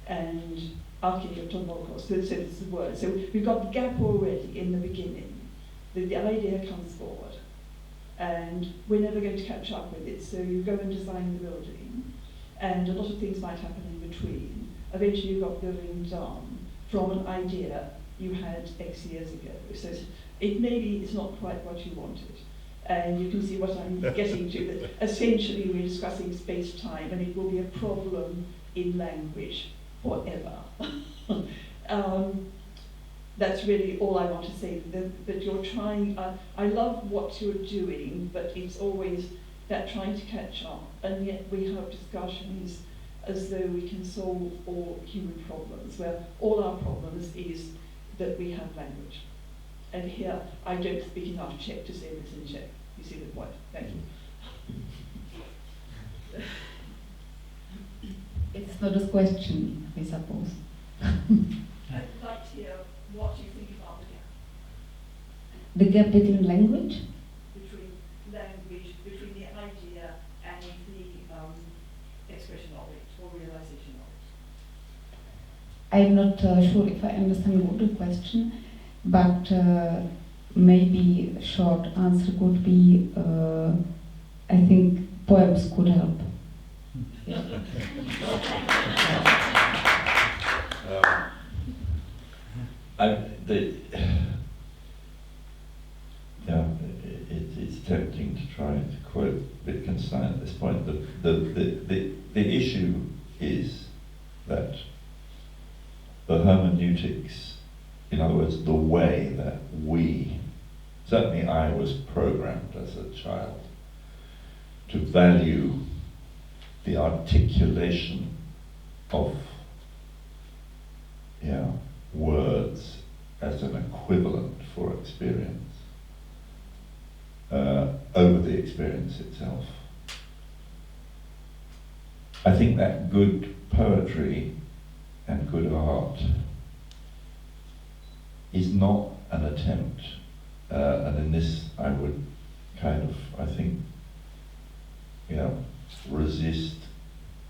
and architectural, of course, so this is the word. So we've got the gap already in the beginning. The idea comes forward, and we're never going to catch up with it. So you go and design the building, and a lot of things might happen in between. Eventually you've got building done from an idea you had X years ago. So it's not quite what you wanted. And you can see what I'm getting to, that essentially we're discussing space-time, and it will be a problem in language forever. That's really all I want to say, that you're trying, I love what you're doing, but it's always that trying to catch up, and yet we have discussions as though we can solve all human problems, where all our problems is that we have language. And here, I don't speak enough Czech to say this in Czech. You see the point? Thank you. It's not a question, I suppose. I'd like to hear what you think about The gap between language? between language, between the idea and the expression of it, or realization of it. I'm not sure if I understand all the question, but maybe a short answer could be, I think poems could help. It's tempting to try to quote Wittgenstein at this point. The issue is that the hermeneutics, in other words, the way that certainly I was programmed as a child to value the articulation of words as an equivalent for experience over the experience itself. I think that good poetry and good art is not an attempt, and in this I would I think, resist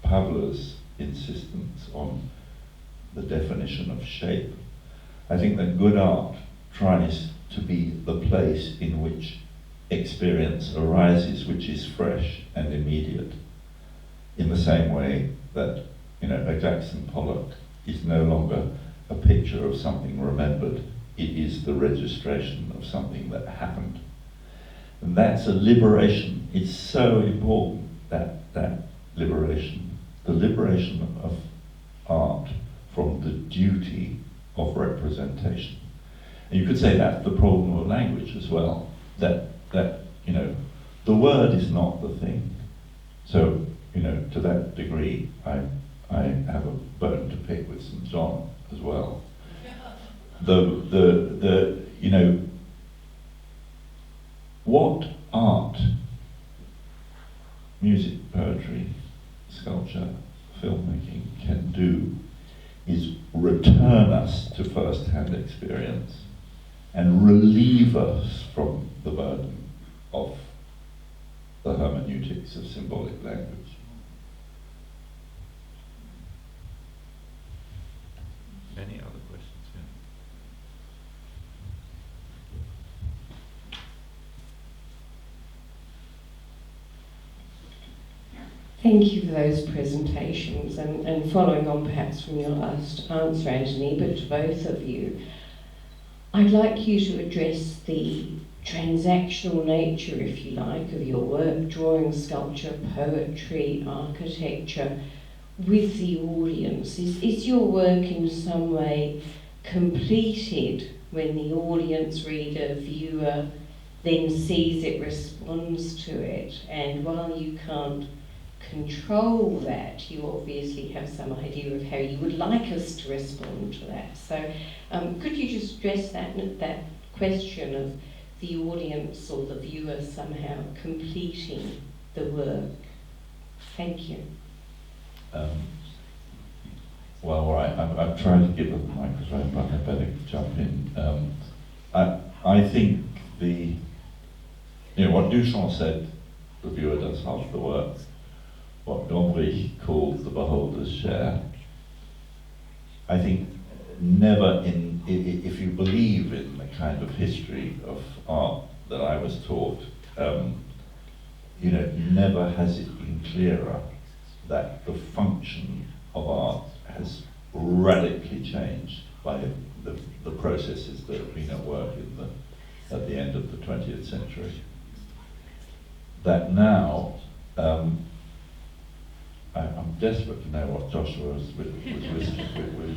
Pavla's insistence on the definition of shape. I think that good art tries to be the place in which experience arises, which is fresh and immediate, in the same way that, a Jackson Pollock is no longer a picture of something remembered, it is the registration of something that happened. And that's a liberation. It's so important, that liberation, the liberation of art from the duty of representation. And you could say that's the problem of language as well, that the word is not the thing. So, to that degree, I have a bone to pick with St. John as well. What art, music, poetry, sculpture, filmmaking can do is return us to first-hand experience and relieve us from the burden of the hermeneutics of symbolic language. Any other questions? Thank you for those presentations, and following on perhaps from your last answer, Antony, but to both of you, I'd like you to address the transactional nature, if you like, of your work, drawing, sculpture, poetry, architecture, with the audience. Is your work in some way completed when the audience, reader, viewer then sees it, responds to it, and while you can't control that. You obviously have some idea of how you would like us to respond to that. So could you just address that question of the audience or the viewer somehow completing the work? Thank you. Well, all right, I've tried to give up the microphone, but I better jump in. I think what Duchamp said, the viewer does half the work. What Gormley called the beholder's share. I think never if you believe in the kind of history of art that I was taught, never has it been clearer that the function of art has radically changed by the processes that have been at work at the end of the 20th century. That now, I'm desperate to know what Joshua was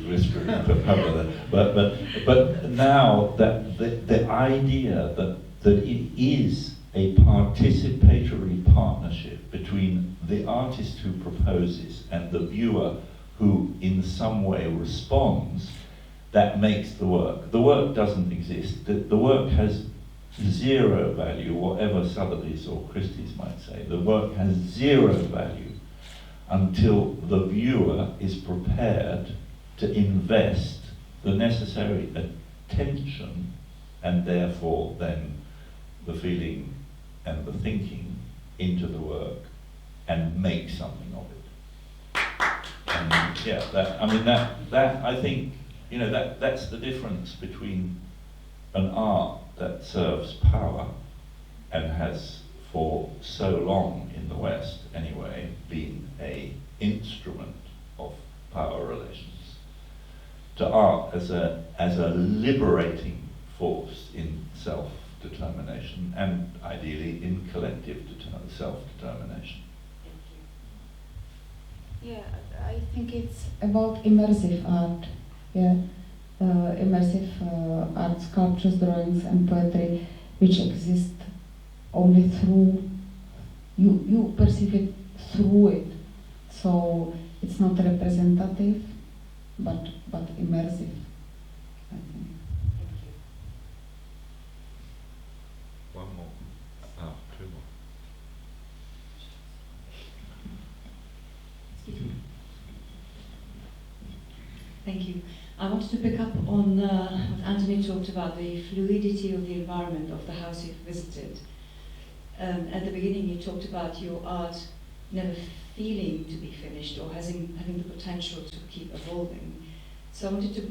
whispering to Pavla there. But now that the idea that it is a participatory partnership between the artist who proposes and the viewer who in some way responds, that makes the work. The work doesn't exist. The work has zero value, whatever Sotheby's or Christie's might say. The work has zero value until the viewer is prepared to invest the necessary attention and therefore then the feeling and the thinking into the work and make something of it. And I think that's the difference between an art that serves power and has for so long in the West anyway been a instrument of power relations, to art as a liberating force in self-determination and ideally in collective self-determination. Yeah, I think it's about immersive art. Yeah, immersive art, sculptures, drawings, and poetry, which exist only through you perceive it through it. So it's not representative, but immersive, I think. One more. Two more. Thank you. I wanted to pick up on what Antony talked about, the fluidity of the environment of the house you've visited. At the beginning you talked about your art never feeling to be finished or having the potential to keep evolving. So I wanted to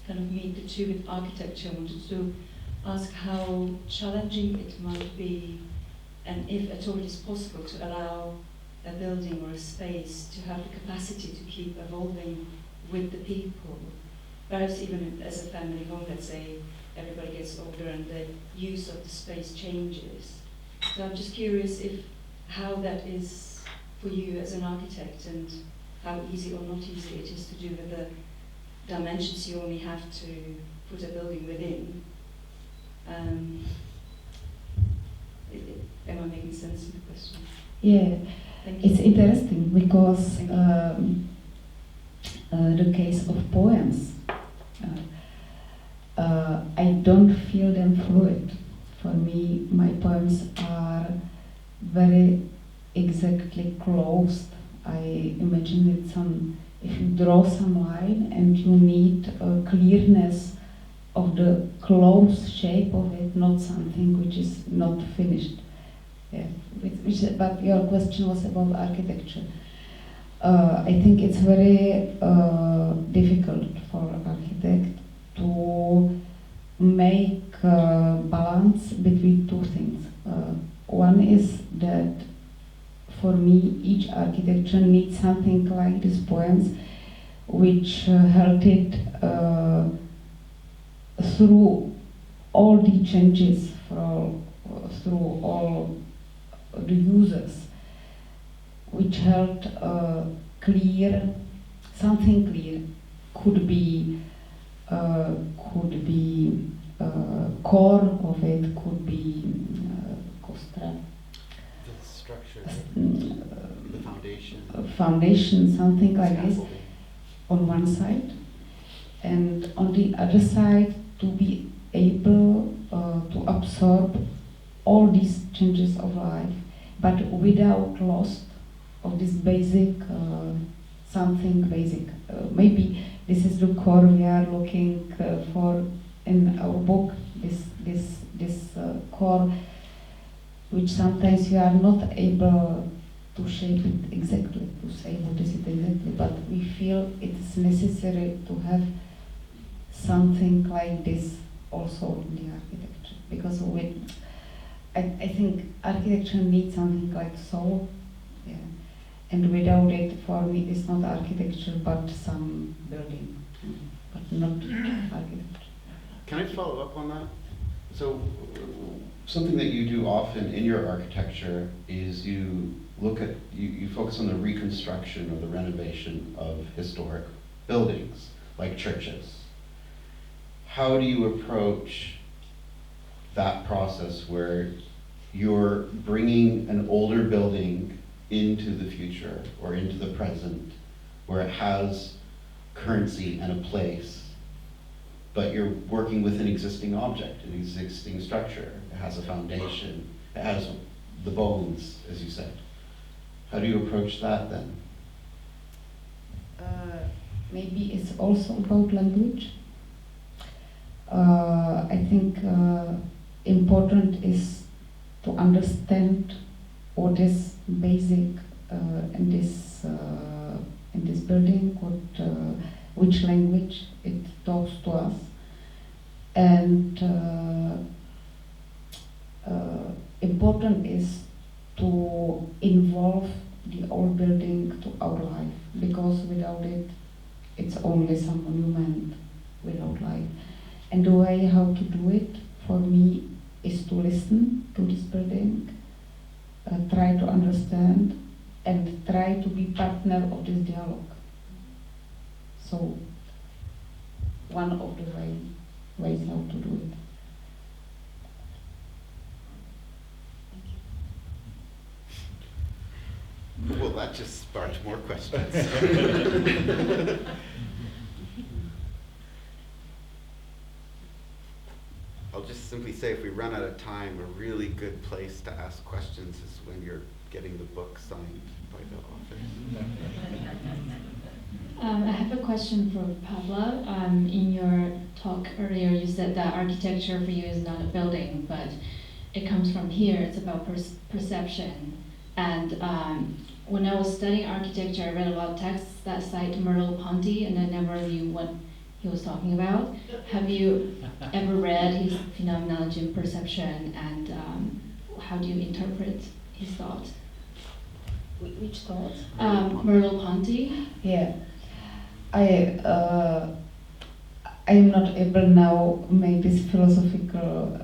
kind of meet the two with architecture. I wanted to ask how challenging it might be, and if at all it is possible to allow a building or a space to have the capacity to keep evolving with the people. Perhaps even as a family home, let's say everybody gets older and the use of the space changes. So I'm just curious how that is for you as an architect, and how easy or not easy it is to do with the dimensions you only have to put a building within. Am I making sense in the question? Yeah, Thank you. it's interesting because the case of poems, I don't feel them fluid. For me, my poems are very exactly closed. I imagine it if you draw some line and you need a clearness of the closed shape of it, not something which is not finished. Yeah. But your question was about architecture. I think it's very difficult for an architect to make a balance between two things. One is that for me each architecture needs something like these poems which held it through all the changes, through all the users, which held something clear, could be core of it, could be the structure, the foundation. foundation, something like this, on one side, and on the other side to be able to absorb all these changes of life, but without loss of this basic, something basic. Maybe this is the core we are looking for in our book, this core, which sometimes you are not able to shape it exactly, to say what is it exactly, but we feel it is necessary to have something like this also in the architecture, because I think architecture needs something like soul, yeah. And without it, for me, it's not architecture but some building, but not architecture. Can I follow up on that? So, something that you do often in your architecture is you look at, you focus on the reconstruction or the renovation of historic buildings, like churches. How do you approach that process where you're bringing an older building into the future or into the present, where it has currency and a place, but you're working with an existing object, an existing structure? It has a foundation, it has the bones, as you said. How do you approach that then? Maybe it's also about language. I think important is to understand what is basic in this building, which language it talks to us, and important is to involve the old building to our life, because without it, it's only some monument without life. And the way how to do it, for me, is to listen to this building, try to understand, and try to be partner of this dialogue. So, one of the ways how to do it. Well, that just sparked more questions. I'll just simply say, if we run out of time, a really good place to ask questions is when you're getting the book signed by the author. I have a question for Pavla. In your talk earlier, you said that architecture for you is not a building, but it comes from here. It's about perception. And when I was studying architecture, I read a lot of texts that cite Merleau-Ponty, and I never knew what he was talking about. Have you ever read his Phenomenology of Perception, and how do you interpret his thought? Which thought? Merleau-Ponty. Yeah. I am not able now make this philosophical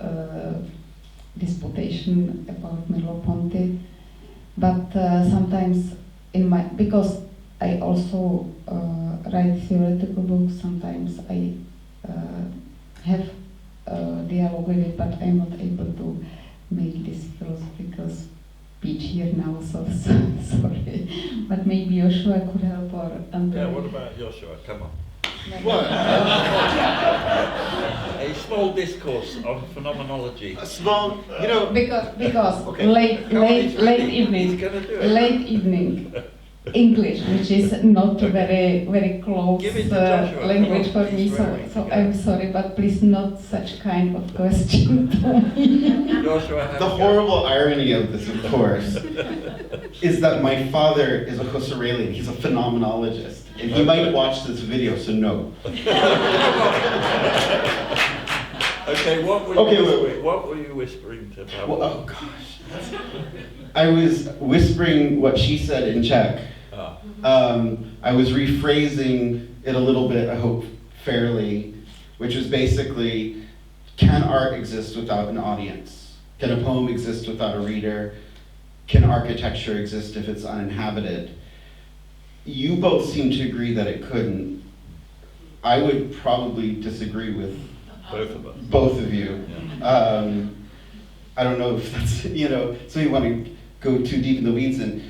disputation about Merleau-Ponty, but sometimes because I also write theoretical books, sometimes I have a dialogue with it, but I'm not able to make this philosophical speech here now, so sorry. But maybe Joshua could help, or Antony. Yeah, what about Joshua? Come on. What? A small discourse on phenomenology. A small, you know. Because Okay. late evening, He's gonna do it. late evening, English, which is not very close Give it to Joshua. language Come on, for me, he's raring to so go. I'm sorry, but please not such kind of question to me. Joshua, have The a go. horrible irony of this, of course, is that my father is a Husserlian. He's a phenomenologist. And he might watch this video, so no. Okay, what were you Okay, whispering? What were you whispering to Pavla? Well, oh gosh. I was whispering what she said in Czech. I was rephrasing it a little bit, I hope fairly, which was basically, can art exist without an audience? Can a poem exist without a reader? Can architecture exist if it's uninhabited? You both seem to agree that it couldn't. I would probably disagree with Both of us. both of you. I don't know if that's, so you want to go too deep in the weeds. And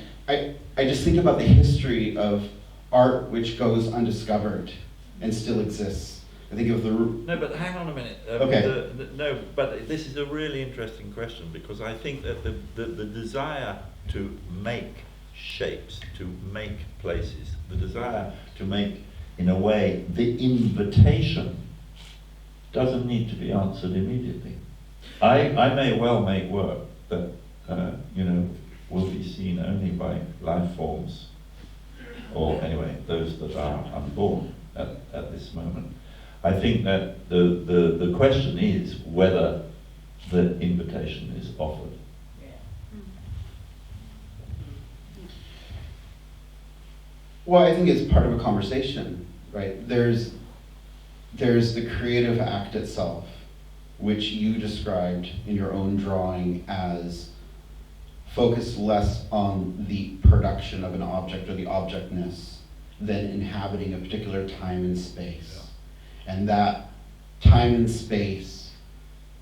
I just think about the history of art which goes undiscovered and still exists. I think of the... No, but hang on a minute. Okay. No, but this is a really interesting question, because I think that the desire to make shapes, to make places, the desire To make, in a way, the invitation doesn't need to be answered immediately. I may well make work that, will be seen only by life forms, or anyway, those that are unborn at this moment. I think that the question is whether the invitation is offered. Well, I think it's part of a conversation, right? There's the creative act itself, which you described in your own drawing as focused less on the production of an object or the objectness than inhabiting a particular time and space. Yeah. And that time and space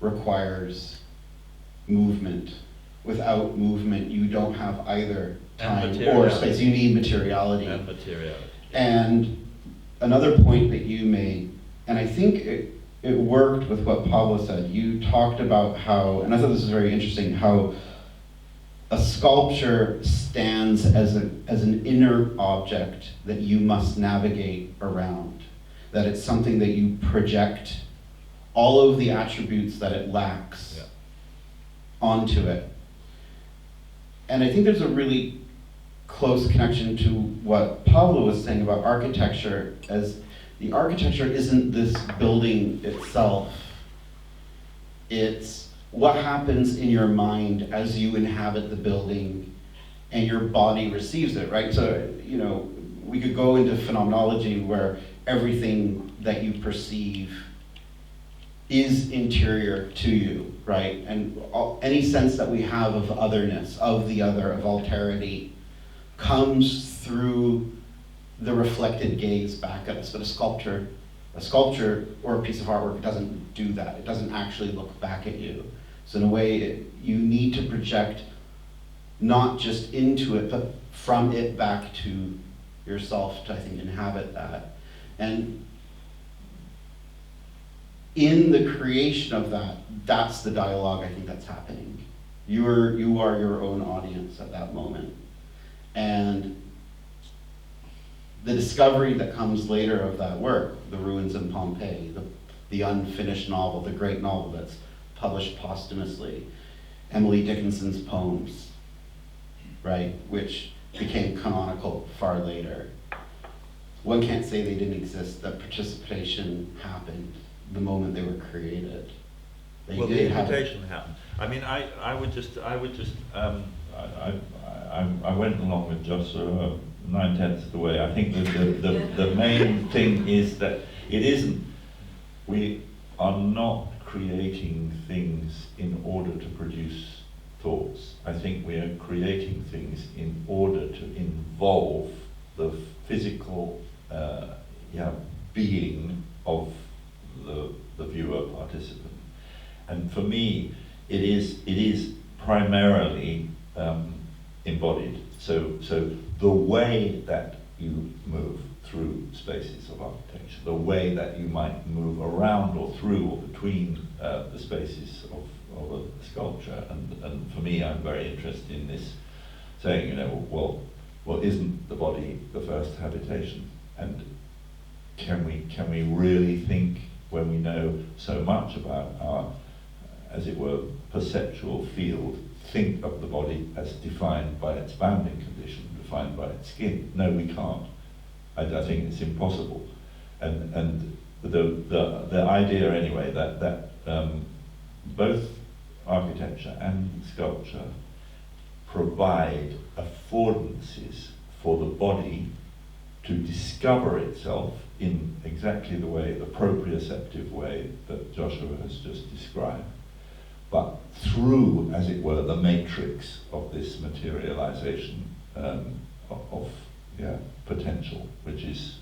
requires movement. Without movement, you don't have either time or space. You need materiality. And materiality. And another point that you made, and I think it worked with what Pavla said. You talked about how, and I thought this was very interesting, how a sculpture stands as an inner object that you must navigate around. That it's something that you project all of the attributes that it lacks onto it. And I think there's a really close connection to what Pavla was saying about architecture, as the architecture isn't this building itself. It's what happens in your mind as you inhabit the building and your body receives it, right? So, we could go into phenomenology where everything that you perceive is interior to you, right? And any sense that we have of otherness, of the other, of alterity, comes through the reflected gaze back at us. But a sculpture or a piece of artwork doesn't do that. It doesn't actually look back at you. So in a way, you need to project not just into it, but from it back to yourself to, I think, inhabit that. And in the creation of that, that's the dialogue I think that's happening. You are your own audience at that moment. And the discovery that comes later of that work, The Ruins in Pompeii, the unfinished novel, the great novel that's published posthumously, Emily Dickinson's poems, right, which became canonical far later. One can't say they didn't exist, that participation happened the moment they were created. The invitation happened. I mean, I went along with Joshua 9/10 of the way. I think the main thing is that we are not creating things in order to produce thoughts. I think we are creating things in order to involve the physical being of the viewer participant. And for me, it is primarily embodied. So the way that you move through spaces of architecture, the way that you might move around or through or between the spaces of a sculpture, and for me, I'm very interested in this saying, well, isn't the body the first habitation? And can we really think, when we know so much about our, as it were, perceptual field, think of the body as defined by its bounding condition, defined by its skin? No, we can't. I think it's impossible. And the idea anyway that both architecture and sculpture provide affordances for the body to discover itself in exactly the way, the proprioceptive way that Joshua has just described, but through, as it were, the matrix of this materialization of potential, which is,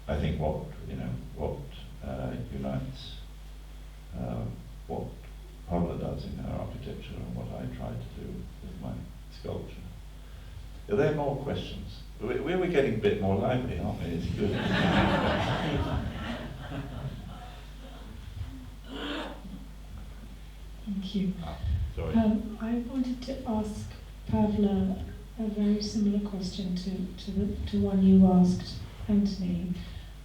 I think, what unites what Pavla does in her architecture and what I try to do with my sculpture. Are there more questions? We're getting a bit more lively, aren't we? It's good. Thank you. Sorry. I wanted to ask Pavla a very similar question to one you asked Antony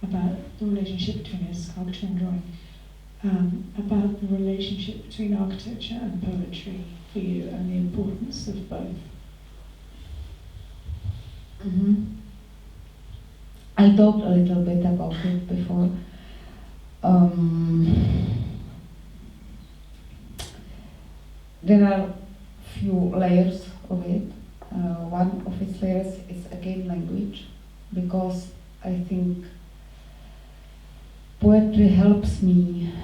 about the relationship between his sculpture and drawing, about the relationship between architecture and poetry for you and the importance of both. I talked a little bit about it before. There are few layers of it. One of its layers is again language, because I think poetry helps me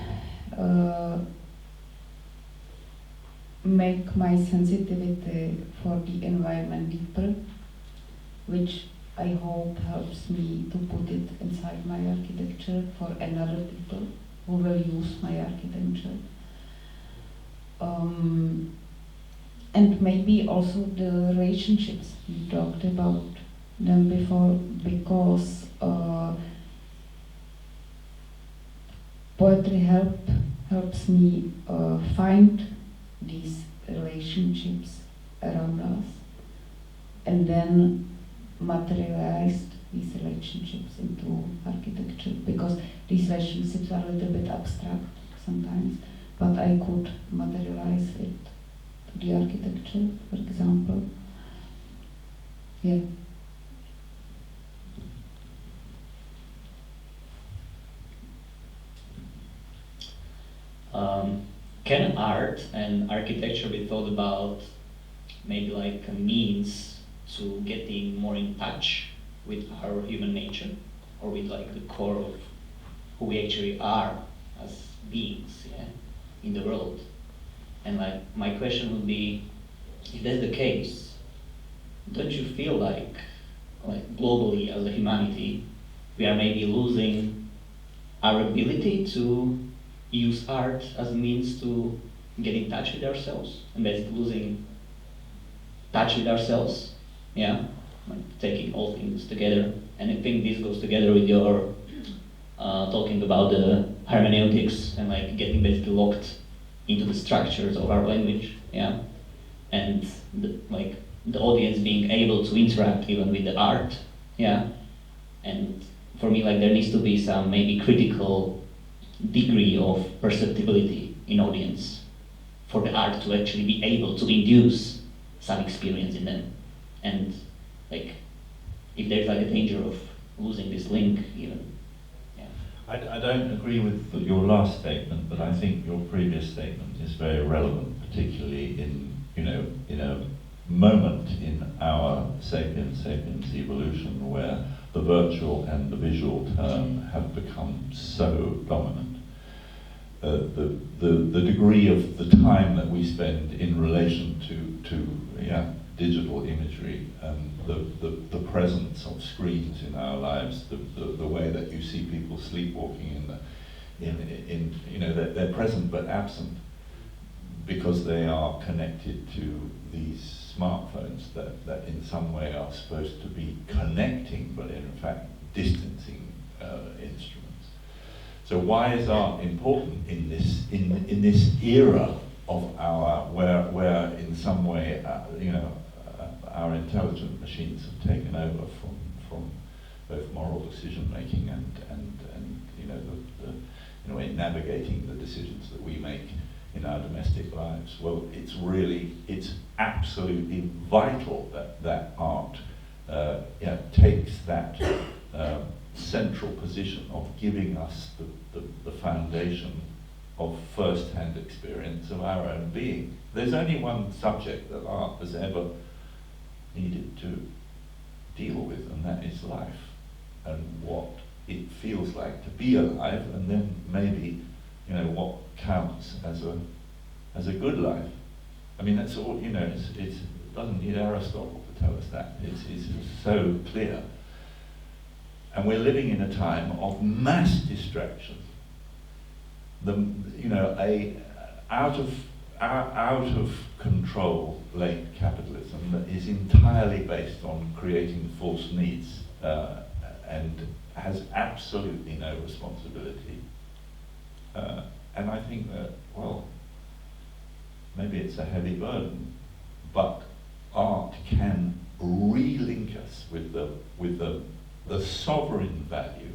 make my sensitivity for the environment deeper, which I hope helps me to put it inside my architecture for another people who will use my architecture. And maybe also the relationships, we talked about them before, because poetry helps me find these relationships around us, and then materialized these relationships into architecture, because these relationships are a little bit abstract sometimes, but I could materialize it to the architecture, for example. Yeah. Can art and architecture be thought about maybe like a means to getting more in touch with our human nature, or with like the core of who we actually are as beings, yeah, in the world? And like my question would be, if that's the case, don't you feel like globally as a humanity, we are maybe losing our ability to use art as a means to get in touch with ourselves, and basically losing touch with ourselves, yeah, like taking all things together? And I think this goes together with your talking about the hermeneutics and like getting basically locked into the structures of our language, yeah, and the audience being able to interact even with the art, yeah. And for me, like there needs to be some maybe critical degree of perceptibility in audience for the art to actually be able to induce some experience in them. And like if there's like a danger of losing this link even. Yeah. I don't agree with your last statement, but I think your previous statement is very relevant, particularly in a moment in our sapiens evolution where the virtual and the visual term have become so dominant. The degree of the time that we spend in relation to digital imagery, the presence of screens in our lives, the way that you see people sleepwalking they're present but absent because they are connected to these smartphones that in some way are supposed to be connecting, but in fact distancing instruments. So why is art important in this era of our where in some way our intelligent machines have taken over from both moral decision making and in a way navigating the decisions that we make in our domestic lives? Well, it's absolutely vital that art takes that central position of giving us the foundation of first-hand experience of our own being. There's only one subject that art has ever needed to deal with, and that is life, and what it feels like to be alive, and then maybe what counts as a good life. I mean, that's all. It doesn't need Aristotle to tell us that. It's so clear. And we're living in a time of mass distraction. Out of control late capitalism that is entirely based on creating false needs and has absolutely no responsibility. And I think that, well, maybe it's a heavy burden, but art can relink us with the sovereign value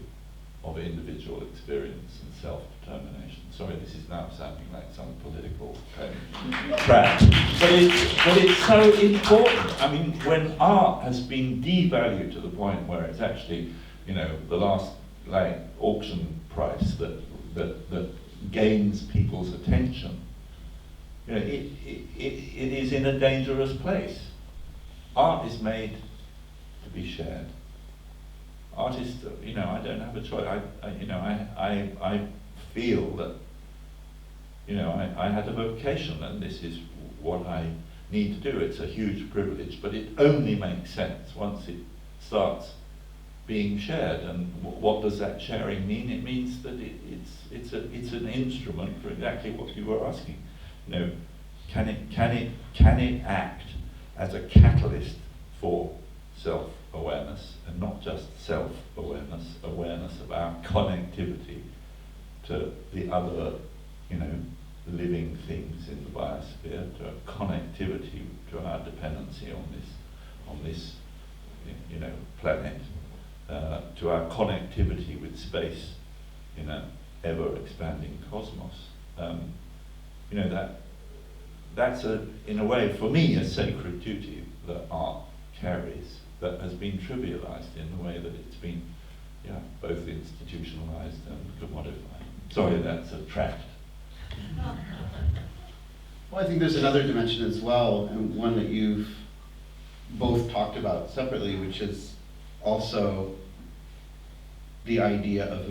of individual experience and self-determination. Sorry, this is now sounding like some political track, but it's so important. I mean, when art has been devalued to the point where it's actually, you know, the last like auction price that gains people's attention, you know, it is in a dangerous place. Art is made to be shared. Artists, you know, I don't have a choice. I feel that, you know, I had a vocation and this is what I need to do. It's a huge privilege, but it only makes sense once it starts being shared. And what does that sharing mean? It means that it's an instrument for exactly what you were asking. You know, can it act as a catalyst for self-awareness, and not just self-awareness, awareness of our connectivity to the other, you know, living things in the biosphere, to a connectivity to our dependency on this, you know, planet, to our connectivity with space in an ever-expanding cosmos. You know, that's in a way, for me, a sacred duty that art carries, that has been trivialized in the way that it's been, yeah, both institutionalized and commodified. Sorry, that's a tract. Well, I think there's another dimension as well, and one that you've both talked about separately, which is also the idea of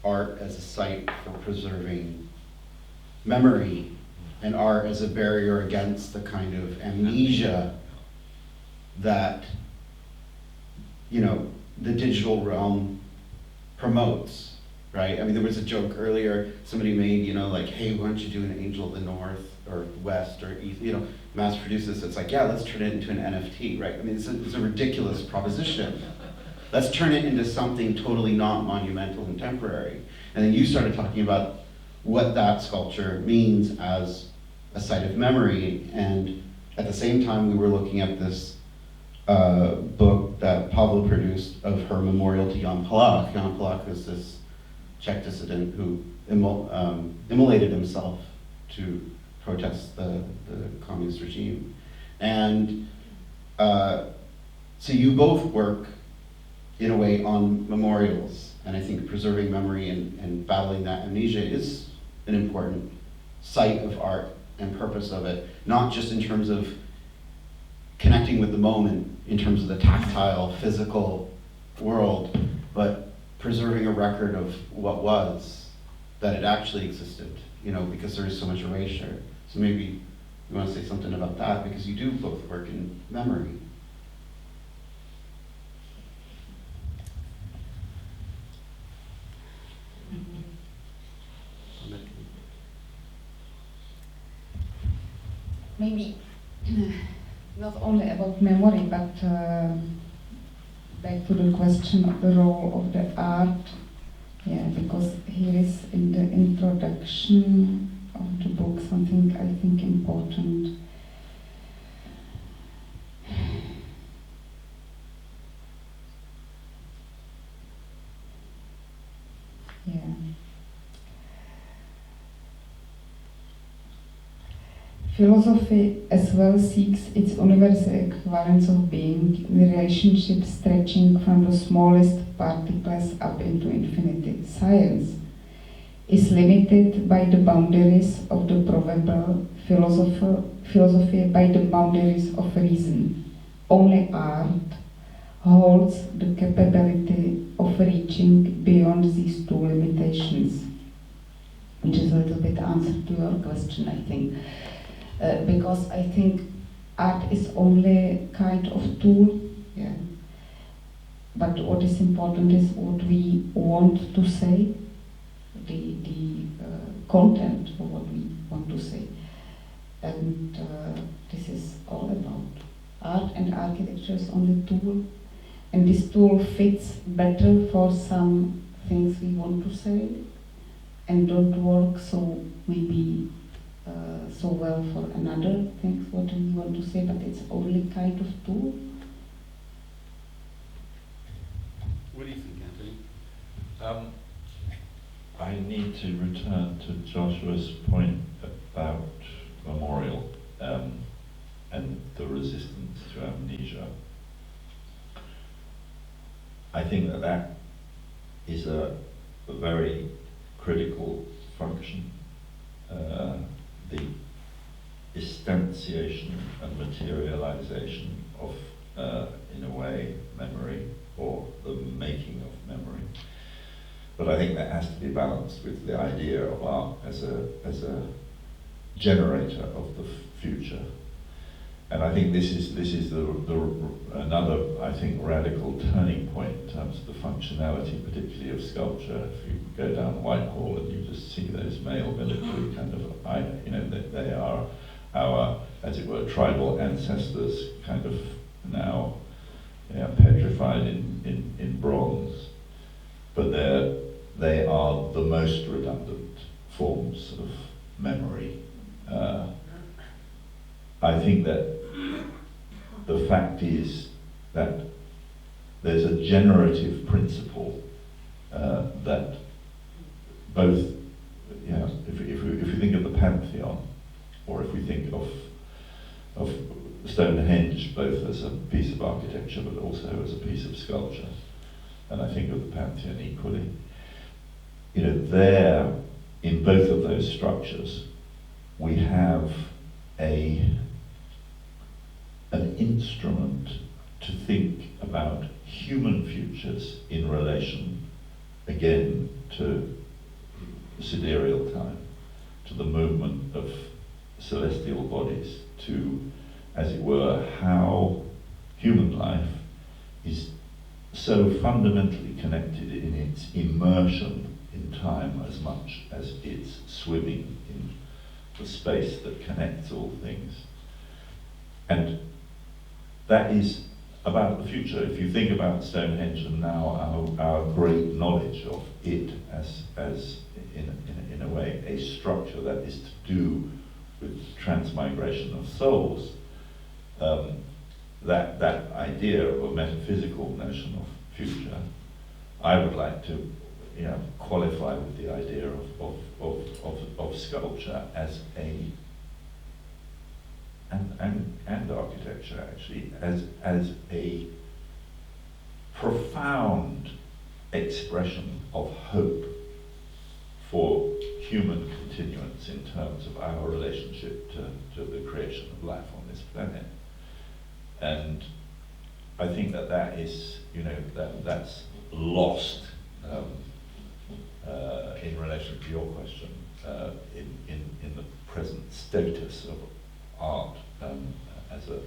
art as a site for preserving memory, and art as a barrier against the kind of amnesia that, you know, the digital realm promotes, right? I mean, there was a joke earlier somebody made, you know, like, hey, why don't you do an Angel of the North or West or East, you know, mass produce this. It's like, yeah, let's turn it into an NFT, right? I mean, it's a ridiculous proposition. Let's turn it into something totally not monumental and temporary. And then you started talking about what that sculpture means as a site of memory. And at the same time, we were looking at this book that Pavla produced of her memorial to Jan Palach. Jan Palach is this Czech dissident who immolated himself to protest the communist regime. And so you both work in a way on memorials, and I think preserving memory and battling that amnesia is an important site of art and purpose of it, not just in terms of connecting with the moment in terms of the tactile, physical world, but preserving a record of what was, that it actually existed, you know, because there is so much erasure. So maybe you want to say something about that, because you do both work in memory. Maybe not only about memory, but back to the question of the role of the art. Yeah, because here is in the introduction of the book something I think important. Yeah. Philosophy as well seeks its universal equivalence of being, the relationship stretching from the smallest particles up into infinity. Science is limited by the boundaries of the probable, philosophy by the boundaries of reason. Only art holds the capability of reaching beyond these two limitations, which is a little bit answer to your question, I think. Because I think art is only kind of tool, yeah. But what is important is what we want to say, the content of what we want to say. And this is all about art, and architecture is only a tool. And this tool fits better for some things we want to say and don't work so maybe so well for another things what we want to say, but it's only kind of tool. What do you think, Anthony? I need to return to Joshua's point about memorial and the resistance to amnesia. I think that that is a very critical function. The instantiation and materialization of, in a way, memory, or the making of memory. But I think that has to be balanced with the idea of art as a generator of the future. And I think this is another, I think, radical turning point in terms of the functionality, particularly of sculpture. If you go down Whitehall and you just see those male military kind of, they are our, as it were, tribal ancestors, kind of now petrified in bronze. But they are the most redundant forms of memory. I think that the fact is that there's a generative principle that both, if you think of the Pantheon, or if we think of Stonehenge both as a piece of architecture but also as a piece of sculpture, and I think of the Pantheon equally, there, in both of those structures, we have an instrument to think about human futures in relation, again, to sidereal time, to the movement of celestial bodies, to, as it were, how human life is so fundamentally connected in its immersion in time as much as it's swimming in the space that connects all things. And that is about the future. If you think about Stonehenge and now our great knowledge of it as in a way a structure that is to do with transmigration of souls, that idea of a metaphysical notion of future, I would like to qualify with the idea of sculpture as and architecture actually as a profound expression of hope for human continuance in terms of our relationship to the creation of life on this planet. And I think that is, that's lost in relation to your question in the present status of art as a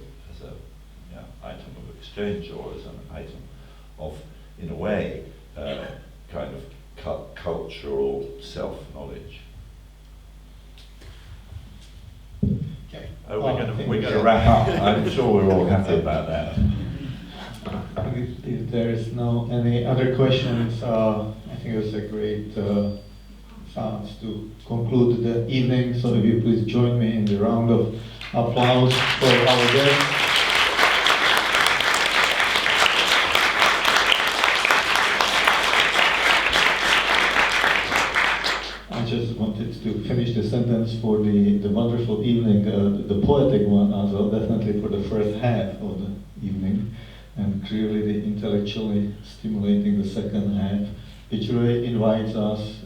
item of exchange, or as an item of, in a way, kind of cultural self-knowledge. Okay. We're going to wrap up. I'm sure we're all happy about that. If there is no any other questions, I think it's a great chance to conclude the evening. So if you please join me in the round of applause for our guests. I just wanted to finish the sentence for the wonderful evening, the poetic one as well, definitely for the first half of the evening, and clearly the intellectually stimulating the second half, which really invites us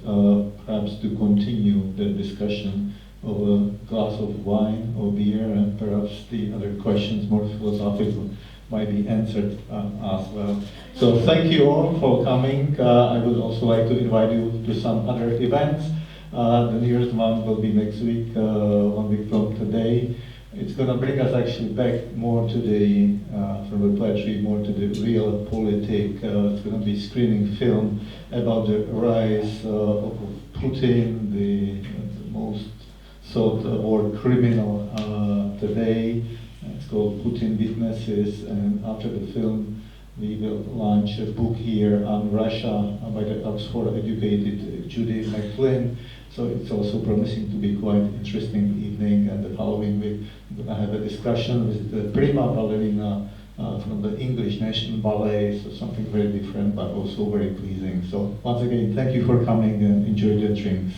perhaps to continue the discussion of a glass of wine or beer, and perhaps the other questions, more philosophical, might be answered as well. So thank you all for coming. I would also like to invite you to some other events. The nearest one will be next week, 1 week from today. It's going to bring us actually back more to the, from the poetry, more to the real politic. It's going to be screening film about the rise of Putin, the most sought the word criminal today. It's called Putin Witnesses, and after the film we will launch a book here on Russia by the Oxford-educated Judy McFlynn. So it's also promising to be quite interesting evening, and the following week I have a discussion with the prima ballerina from the English National Ballet, so something very different but also very pleasing. So once again, thank you for coming and enjoy your drinks.